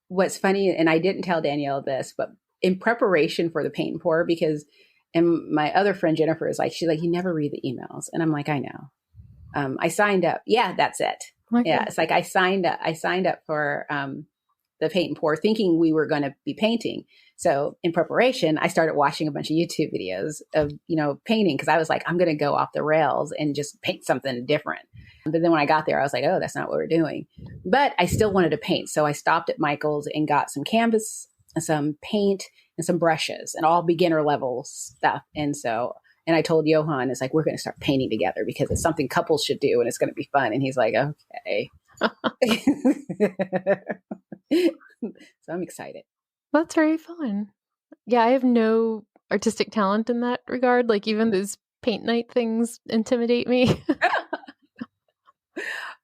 What's funny, and I didn't tell Danielle this, but in preparation for the paint and pour, and my other friend Jennifer she's like, you never read the emails. And I'm like, I know. I signed up. Yeah, that's it. Okay. Yeah. It's like I signed up for, the paint and pour thinking we were going to be painting. So in preparation, I started watching a bunch of YouTube videos of, painting. Cause I was like, I'm going to go off the rails and just paint something different. But then when I got there, I was like, oh, that's not what we're doing. But I still wanted to paint. So I stopped at Michael's and got some canvas and some paint and some brushes and all beginner level stuff. And I told Johan, it's like, we're going to start painting together because it's something couples should do and it's going to be fun. And he's like, okay. So I'm excited. That's very fun. Yeah, I have no artistic talent in that regard. Like even those paint night things intimidate me.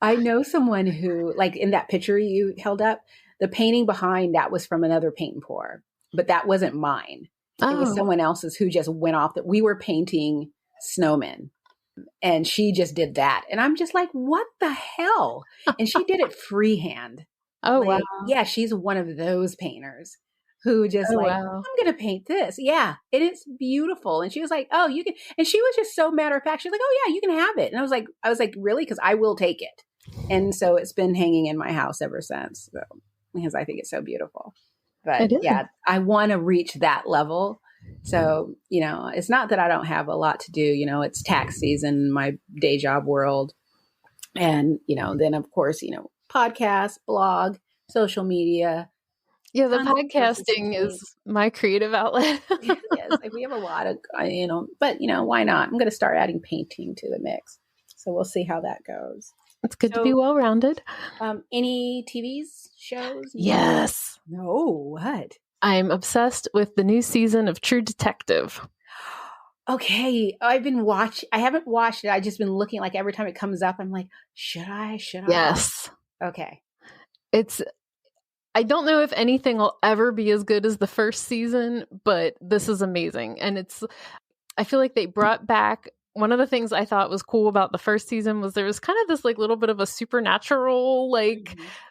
I know someone who, like in that picture you held up, the painting behind that was from another paint and pour, but that wasn't mine. It was someone else's who just went off that we were painting snowmen. And she just did that. And I'm just like, what the hell? And she did it freehand. Oh, wow. Yeah, she's one of those painters who just wow. I'm going to paint this. Yeah, and it's beautiful. And she was like, oh, you can. And she was just so matter of fact. She was like, oh, yeah, you can have it. And I was like, really? Because I will take it. And so it's been hanging in my house ever since. So, because I think it's so beautiful. But yeah, I want to reach that level. So, it's not that I don't have a lot to do, it's tax season, my day job world. And, then of course, podcast, blog, social media. Yeah. The podcasting is my creative outlet. Yes. We have a lot of, but why not? I'm going to start adding painting to the mix. So we'll see how that goes. It's good to be well-rounded. Any TVs, shows? Yes. No, what? I'm obsessed with the new season of True Detective. Okay. I haven't watched it. I've just been looking, like every time it comes up, I'm like, should I? Yes. Okay. I don't know if anything will ever be as good as the first season, but this is amazing. And I feel like they brought back, one of the things I thought was cool about the first season was there was kind of this like little bit of a supernatural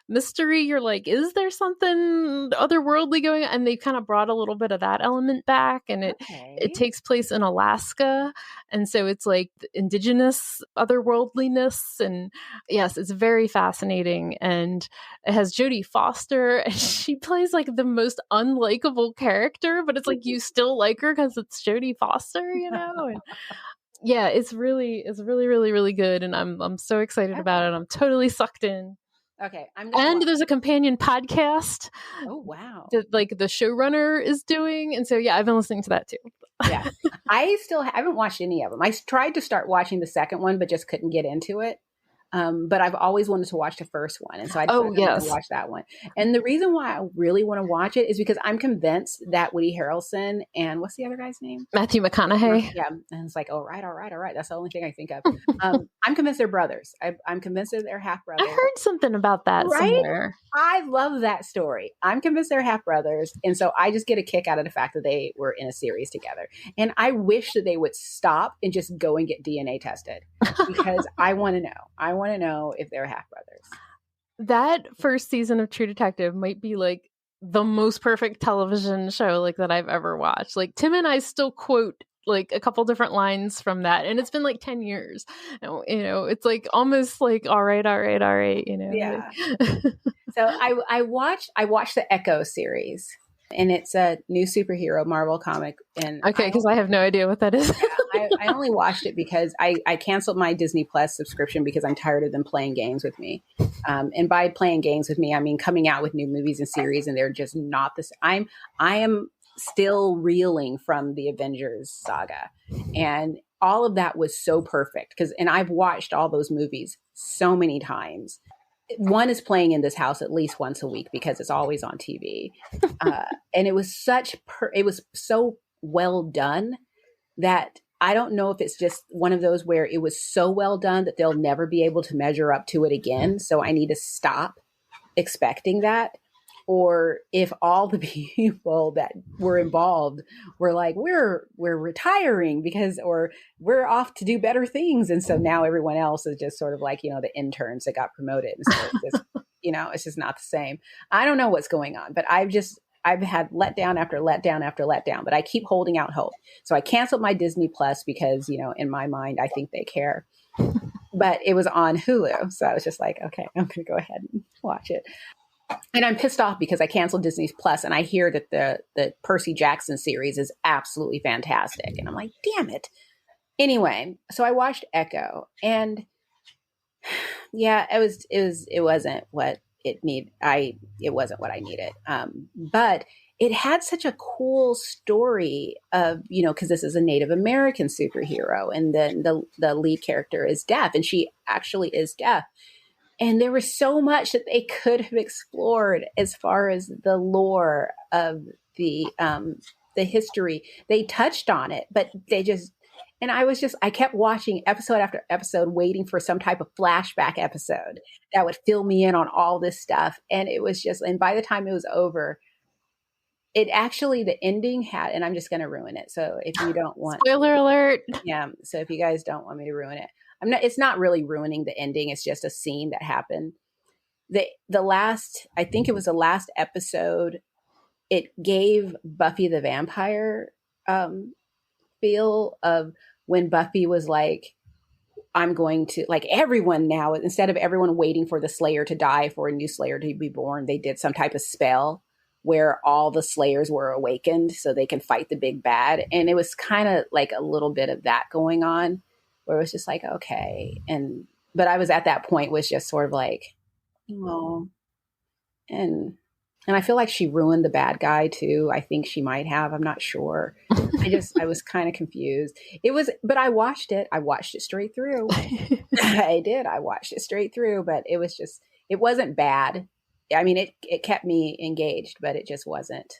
mystery. You're like, is there something otherworldly going on? And they kind of brought a little bit of that element back, and it takes place in Alaska. And so it's like indigenous otherworldliness. And yes, it's very fascinating. And it has Jodie Foster, and she plays like the most unlikable character, but it's like you still like her because it's Jodie Foster, And yeah, it's really, really, really good, and I'm so excited about it. I'm totally sucked in. Okay, there's a companion podcast. Oh wow! That like the showrunner is doing, and so yeah, I've been listening to that too. Yeah. I haven't watched any of them. I tried to start watching the second one, but just couldn't get into it. But I've always wanted to watch the first one. And so I decided to watch that one. And the reason why I really want to watch it is because I'm convinced that Woody Harrelson and what's the other guy's name? Matthew McConaughey. Yeah. And it's like, all right. That's the only thing I think of. I'm convinced they're brothers. I'm convinced that they're half brothers. I heard something about that somewhere. I love that story. I'm convinced they're half brothers. And so I just get a kick out of the fact that they were in a series together. And I wish that they would stop and just go and get DNA tested because I want to know. I want to know if they're half brothers. That first season of True Detective might be like the most perfect television show like that I've ever watched. Like Tim and I still quote like a couple different lines from that, and it's been like 10 years. You know, it's like almost like all right, you know. Yeah. So I watched the Echo series, and it's a new superhero Marvel comic. And because I have no idea what that is. I only watched it because I canceled my Disney Plus subscription because I'm tired of them playing games with me. And by playing games with me, I mean coming out with new movies and series, and they're just not the same. I am still reeling from the Avengers saga, and all of that was so perfect and I've watched all those movies so many times. One is playing in this house at least once a week because it's always on TV. And it was it was so well done that I don't know if it's just one of those where it was so well done that they'll never be able to measure up to it again. So I need to stop expecting that. Or if all the people that were involved were like, we're retiring or we're off to do better things. And so now everyone else is just sort of like, you know, the interns that got promoted. And so it's just, you know, it's just not the same. I don't know what's going on, but I've had letdown after letdown after letdown, but I keep holding out hope. So I canceled my Disney Plus because, you know, in my mind, I think they care. But it was on Hulu. So I was just like, okay, I'm going to go ahead and watch it. And I'm pissed off because I canceled Disney Plus and I hear that the Percy Jackson series is absolutely fantastic. And I'm like, damn it. Anyway, so I watched Echo and yeah, it wasn't what it needed. It wasn't what I needed. But it had such a cool story of, you know, because this is a Native American superhero and then the lead character is deaf and she actually is deaf. And there was so much that they could have explored as far as the lore of the history. They touched on it, but I kept watching episode after episode, waiting for some type of flashback episode that would fill me in on all this stuff. And it was just, and by the time it was over, the ending had, and I'm just going to ruin it. So if you don't want, spoiler alert. Yeah. So if you guys don't want me to ruin it, it's not really ruining the ending. It's just a scene that happened. I think it was the last episode. It gave Buffy the Vampire feel of when Buffy was like, I'm going to, like, everyone now, instead of everyone waiting for the Slayer to die for a new Slayer to be born, they did some type of spell where all the Slayers were awakened so they can fight the big bad. And it was kind of like a little bit of that going on, where it was just like, okay. But I was at that point was just sort of like, oh, and I feel like she ruined the bad guy too. I think she might have, I'm not sure. I was kind of confused. But I watched it straight through. I did. I watched it straight through, but it wasn't bad. I mean, it kept me engaged, but it just wasn't.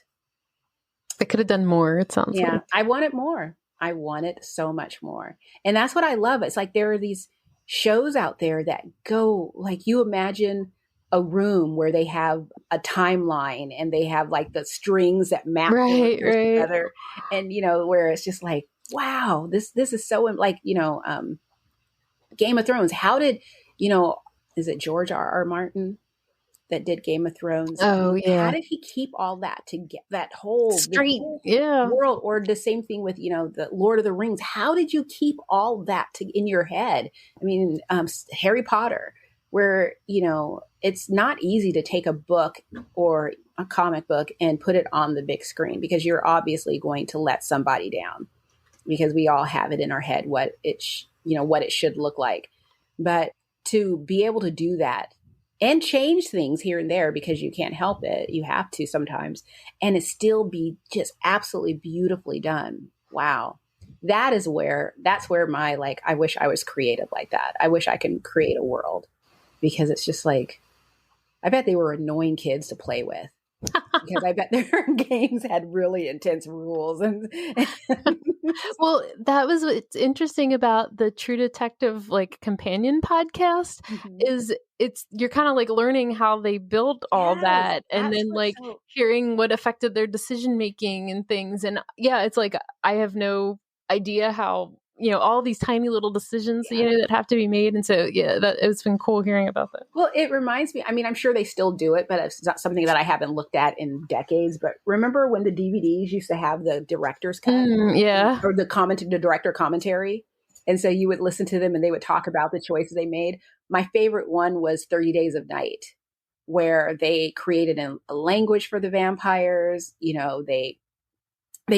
They could have done more, it sounds like. Yeah, I wanted more. I wanted so much more. And that's what I love. It's like there are these shows out there that go, like, you imagine a room where they have a timeline and they have like the strings that map together. And, you know, where it's just like, wow, this is so, like, you know, Game of Thrones. How did, you know, is it George R.R. Martin that did Game of Thrones? Oh, yeah. How did he keep all that to get that whole straight world? Or the same thing with, you know, the Lord of the Rings. How did you keep all that in your head? I mean, Harry Potter, where, you know, it's not easy to take a book or a comic book and put it on the big screen, because you're obviously going to let somebody down, because we all have it in our head what it should look like. But to be able to do that and change things here and there, because you can't help it, you have to sometimes, and it still be just absolutely beautifully done. wow, that's where my, like, I wish I was creative like that. I wish I could create a world, because it's just like, I bet they were annoying kids to play with. Because I bet their games had really intense rules. And well, that was what's interesting about the True Detective like companion podcast is you're kind of like learning how they built all that, and then like hearing what affected their decision making and things. And yeah, it's like I have no idea how, you know, all these tiny little decisions, you know, that have to be made. And so, yeah, it's been cool hearing about that. Well, it reminds me, I mean, I'm sure they still do it, but it's not something that I haven't looked at in decades. But remember when the DVDs used to have the director's cut? Or the director commentary? And so you would listen to them and they would talk about the choices they made. My favorite one was 30 Days of Night, where they created a language for the vampires. You know, they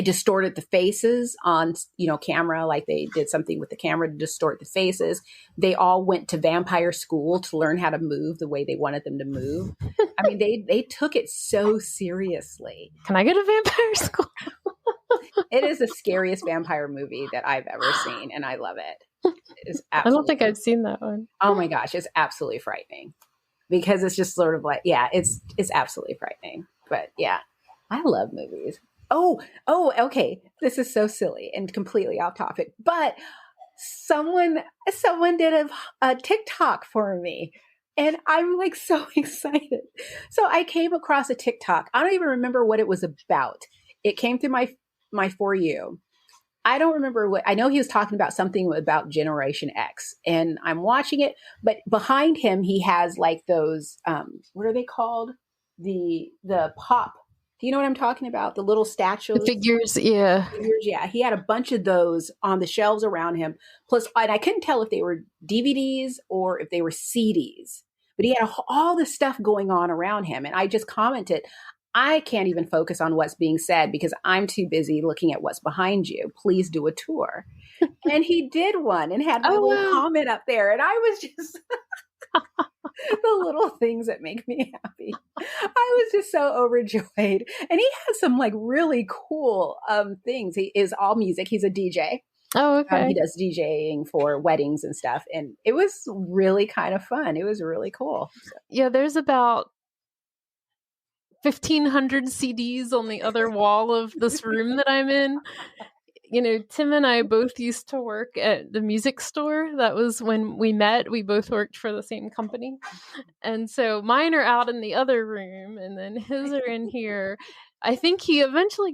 distorted the faces on, you know, camera, like they did something with the camera to distort the faces. They all went to vampire school to learn how to move the way they wanted them to move. I mean, they took it so seriously. Can I go to vampire school? It is the scariest vampire movie that I've ever seen, and I love it. I don't think I've seen that one. Oh my gosh, it's absolutely frightening, because it's just sort of like, yeah, it's absolutely frightening. But yeah, I love movies. Oh, okay. This is so silly and completely off topic, but someone did a TikTok for me, and I'm like so excited. So I came across a TikTok. I don't even remember what it was about. It came through my For You. I don't remember what. I know he was talking about something about Generation X, and I'm watching it, but behind him he has like those what are they called? The pop. Do you know what I'm talking about? The little statues. The figures, yeah. Yeah, he had a bunch of those on the shelves around him. Plus, and I couldn't tell if they were DVDs or if they were CDs. But he had all this stuff going on around him. And I just commented, I can't even focus on what's being said because I'm too busy looking at what's behind you. Please do a tour. And he did one and had my little comment up there. And I was just... the little things that make me happy. I was just so overjoyed. And he has some like really cool things. He is all music. He's a DJ. Oh, okay. He does DJing for weddings and stuff. And it was really kind of fun. It was really cool. So. Yeah, there's about 1,500 CDs on the other wall of this room that I'm in. You know, Tim and I both used to work at the music store. That was when we met. We both worked for the same company. And so mine are out in the other room, and then his are in here. I think he eventually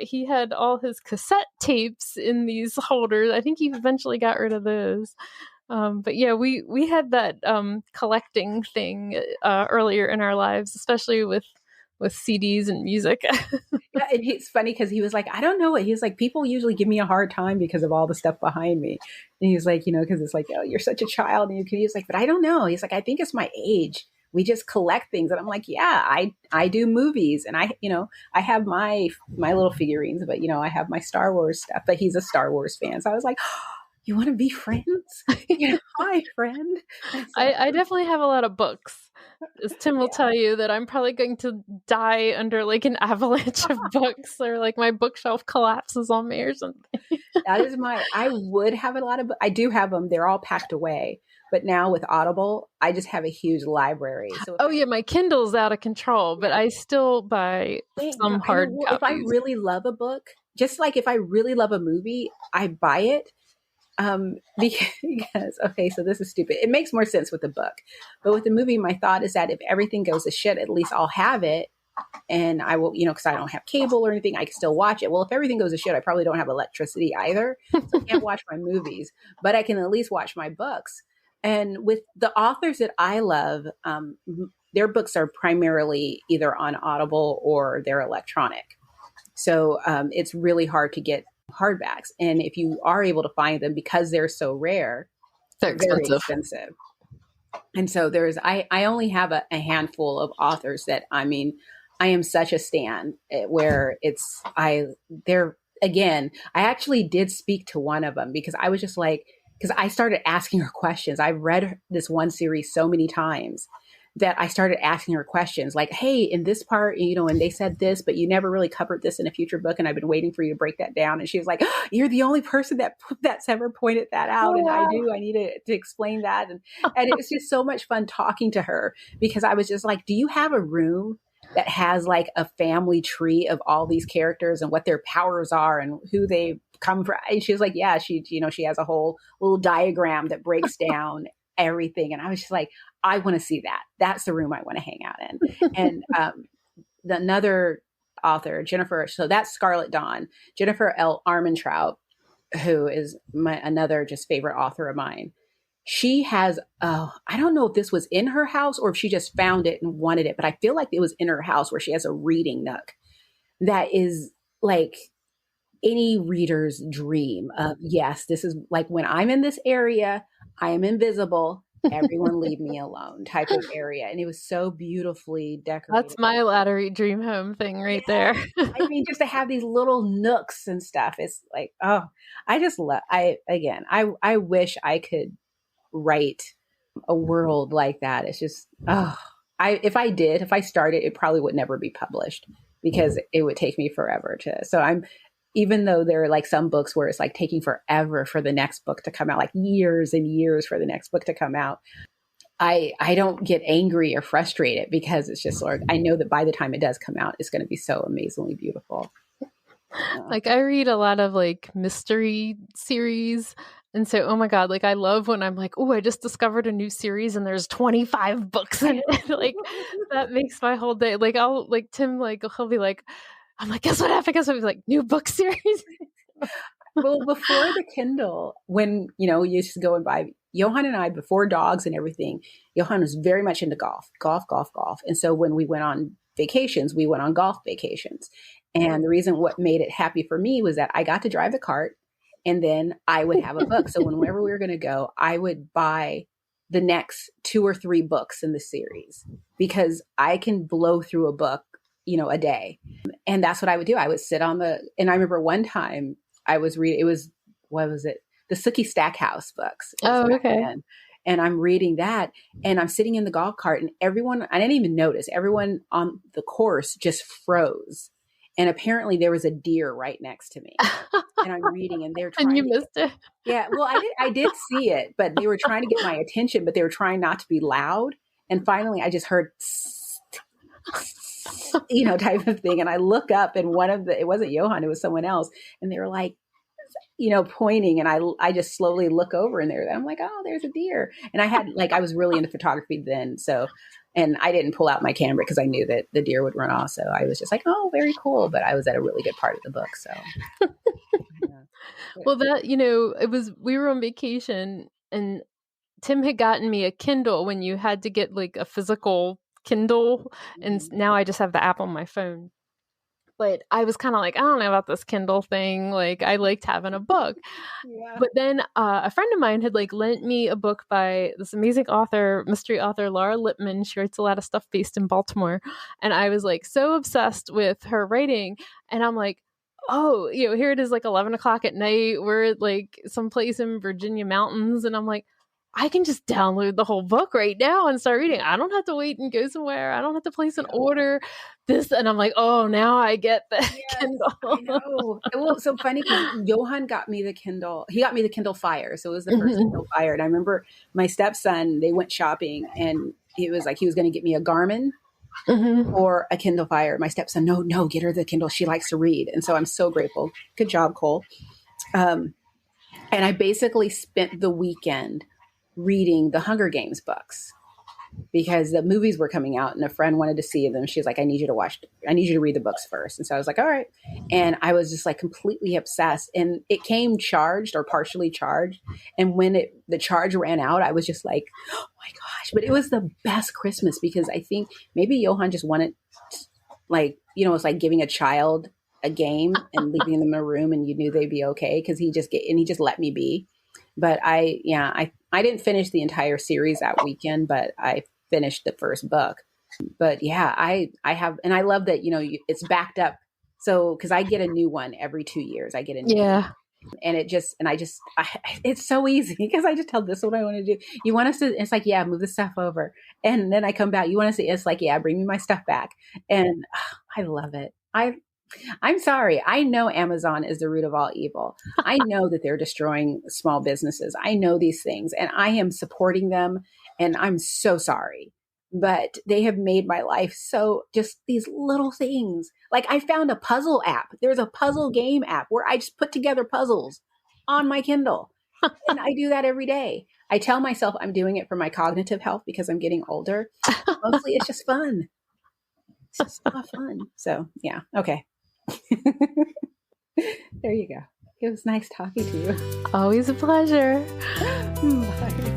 he had all his cassette tapes in these holders. I think he eventually got rid of those. But yeah, we had that collecting thing earlier in our lives, especially with CDs and music. Yeah, and it's funny because he was like, I don't know what. He's like, people usually give me a hard time because of all the stuff behind me. And he's like, you know, because it's like, oh, you're such a child. And he's like, but I don't know. He's like, I think it's my age. We just collect things. And I'm like, yeah, I do movies. And I have my little figurines, but, you know, I have my Star Wars stuff. But he's a Star Wars fan. So I was like, oh, you want to be friends? Hi, friend. So, I definitely have a lot of books. As Tim will tell you that I'm probably going to die under like an avalanche of books, or like my bookshelf collapses on me or something. That is I would have a lot of, I do have them. They're all packed away. But now with Audible, I just have a huge library. So my Kindle's out of control, but I still buy some hard copies. If I really love a book, just like if I really love a movie, I buy it. Because okay, so this is stupid. It makes more sense with the book, but with the movie, my thought is that if everything goes to shit, at least I'll have it, and I will, you know, because I don't have cable or anything, I can still watch it. Well, if everything goes to shit, I probably don't have electricity either, so I can't watch my movies, but I can at least watch my books. And with the authors that I love, their books are primarily either on Audible or they're electronic, so it's really hard to get hardbacks, and if you are able to find them, because they're so rare, they're very expensive. And so I only have a handful of authors that, I mean, I am such a stan where I actually did speak to one of them because I was just like, because I started asking her questions. I've read this one series so many times that I started asking her questions like, hey, in this part, and they said this, but you never really covered this in a future book. And I've been waiting for you to break that down. And she was like, oh, you're the only person that's ever pointed that out. And I need to explain that. And it was just so much fun talking to her, because I was just like, do you have a room that has like a family tree of all these characters and what their powers are and who they come from? And she was like, yeah, she has a whole little diagram that breaks down everything. And I was just like, I want to see that. That's the room I want to hang out in. And another author, Jennifer, so that's Scarlet Dawn, Jennifer L. Armentrout, who is another just favorite author of mine. She has, I don't know if this was in her house or if she just found it and wanted it, but I feel like it was in her house, where she has a reading nook that is like any reader's dream of, yes, this is like, when I'm in this area, I am invisible. Everyone leave me alone type of area. And it was so beautifully decorated. That's my Lattery dream home thing right there. I mean, just to have these little nooks and stuff. It's like, oh, I just love, I wish I could write a world like that. It's just, if I started, it probably would never be published, because it would take me forever even though there are like some books where it's like taking forever for the next book to come out, like years and years for the next book to come out, I don't get angry or frustrated, because it's just sort of, I know that by the time it does come out, it's going to be so amazingly beautiful. Like I read a lot of like mystery series. And so, oh my God, like I love when I'm like, oh, I just discovered a new series and there's 25 books in it. Like that makes my whole day. Like I'll like Tim, like he'll be like, I'm like, guess what happened? Guess what? He's like, new book series. Well, before the Kindle, when, you used to go and buy, Johan and I, before dogs and everything, Johan was very much into golf. And so when we went on vacations, we went on golf vacations. And the reason what made it happy for me was that I got to drive the cart, and then I would have a book. So whenever we were going to go, I would buy the next 2 or 3 books in the series, because I can blow through a book, a day. And that's what I would do. I would sit and I remember one time I was reading, what was it? The Sookie Stackhouse books. Oh, okay. And I'm reading that, and I'm sitting in the golf cart, and everyone, I didn't even notice, everyone on the course just froze. And apparently there was a deer right next to me, and I'm reading, and they're trying. And you missed it. Yeah. Well, I did see it, but they were trying to get my attention, but they were trying not to be loud. And finally I just heard, type of thing. And I look up, and it wasn't Johan, it was someone else. And they were like, pointing, and I just slowly look over, and I'm like, oh, there's a deer. And I was really into photography then. So, and I didn't pull out my camera because I knew that the deer would run off. So I was just like, oh, very cool. But I was at a really good part of the book. So. Yeah. Well, we were on vacation, and Tim had gotten me a Kindle when you had to get like a physical Kindle. And now I just have the app on my phone. But I was kind of like, I don't know about this Kindle thing. Like, I liked having a book. Yeah. But then a friend of mine had like lent me a book by this amazing mystery author, Laura Lippman. She writes a lot of stuff based in Baltimore. And I was like so obsessed with her writing. And I'm like, oh, here it is, like 11 o'clock at night. We're at like someplace in Virginia mountains. And I'm like, I can just download the whole book right now and start reading. I don't have to wait and go somewhere. I don't have to place an order. And I'm like, oh, now I get the Kindle. I know. Well, so funny, because Johan got me the Kindle. He got me the Kindle Fire. So it was the first Kindle Fire. And I remember my stepson, they went shopping, and he was like, he was going to get me a Garmin or a Kindle Fire. My stepson, no, get her the Kindle. She likes to read. And so I'm so grateful. Good job, Cole. And I basically spent the weekend reading the Hunger Games books, because the movies were coming out, and a friend wanted to see them. She's like, I need you to read the books first. And so I was like, all right. And I was just like completely obsessed, and it came charged or partially charged. And when the charge ran out, I was just like, oh my gosh. But it was the best Christmas, because I think maybe Johan just wanted, like, it's like giving a child a game and leaving them in a room, and you knew they'd be okay, because he just let me be. But I didn't finish the entire series that weekend, but I finished the first book. But yeah, I have, and I love that, it's backed up. So, cause I get a new one every 2 years. I get a new one. And it's so easy because I just tell this is what I want to do. You want us to, it's like, yeah, move the stuff over. And then I come back, you want to see, it's like, yeah, bring me my stuff back. And I love it. I'm sorry. I know Amazon is the root of all evil. I know that they're destroying small businesses. I know these things and I am supporting them. And I'm so sorry. But they have made my life so just these little things. Like I found a puzzle app. There's a puzzle game app where I just put together puzzles on my Kindle. And I do that every day. I tell myself I'm doing it for my cognitive health because I'm getting older. Mostly it's just fun. It's just a lot of fun. So yeah. Okay. There you go. It was nice talking to you. Always a pleasure. Bye.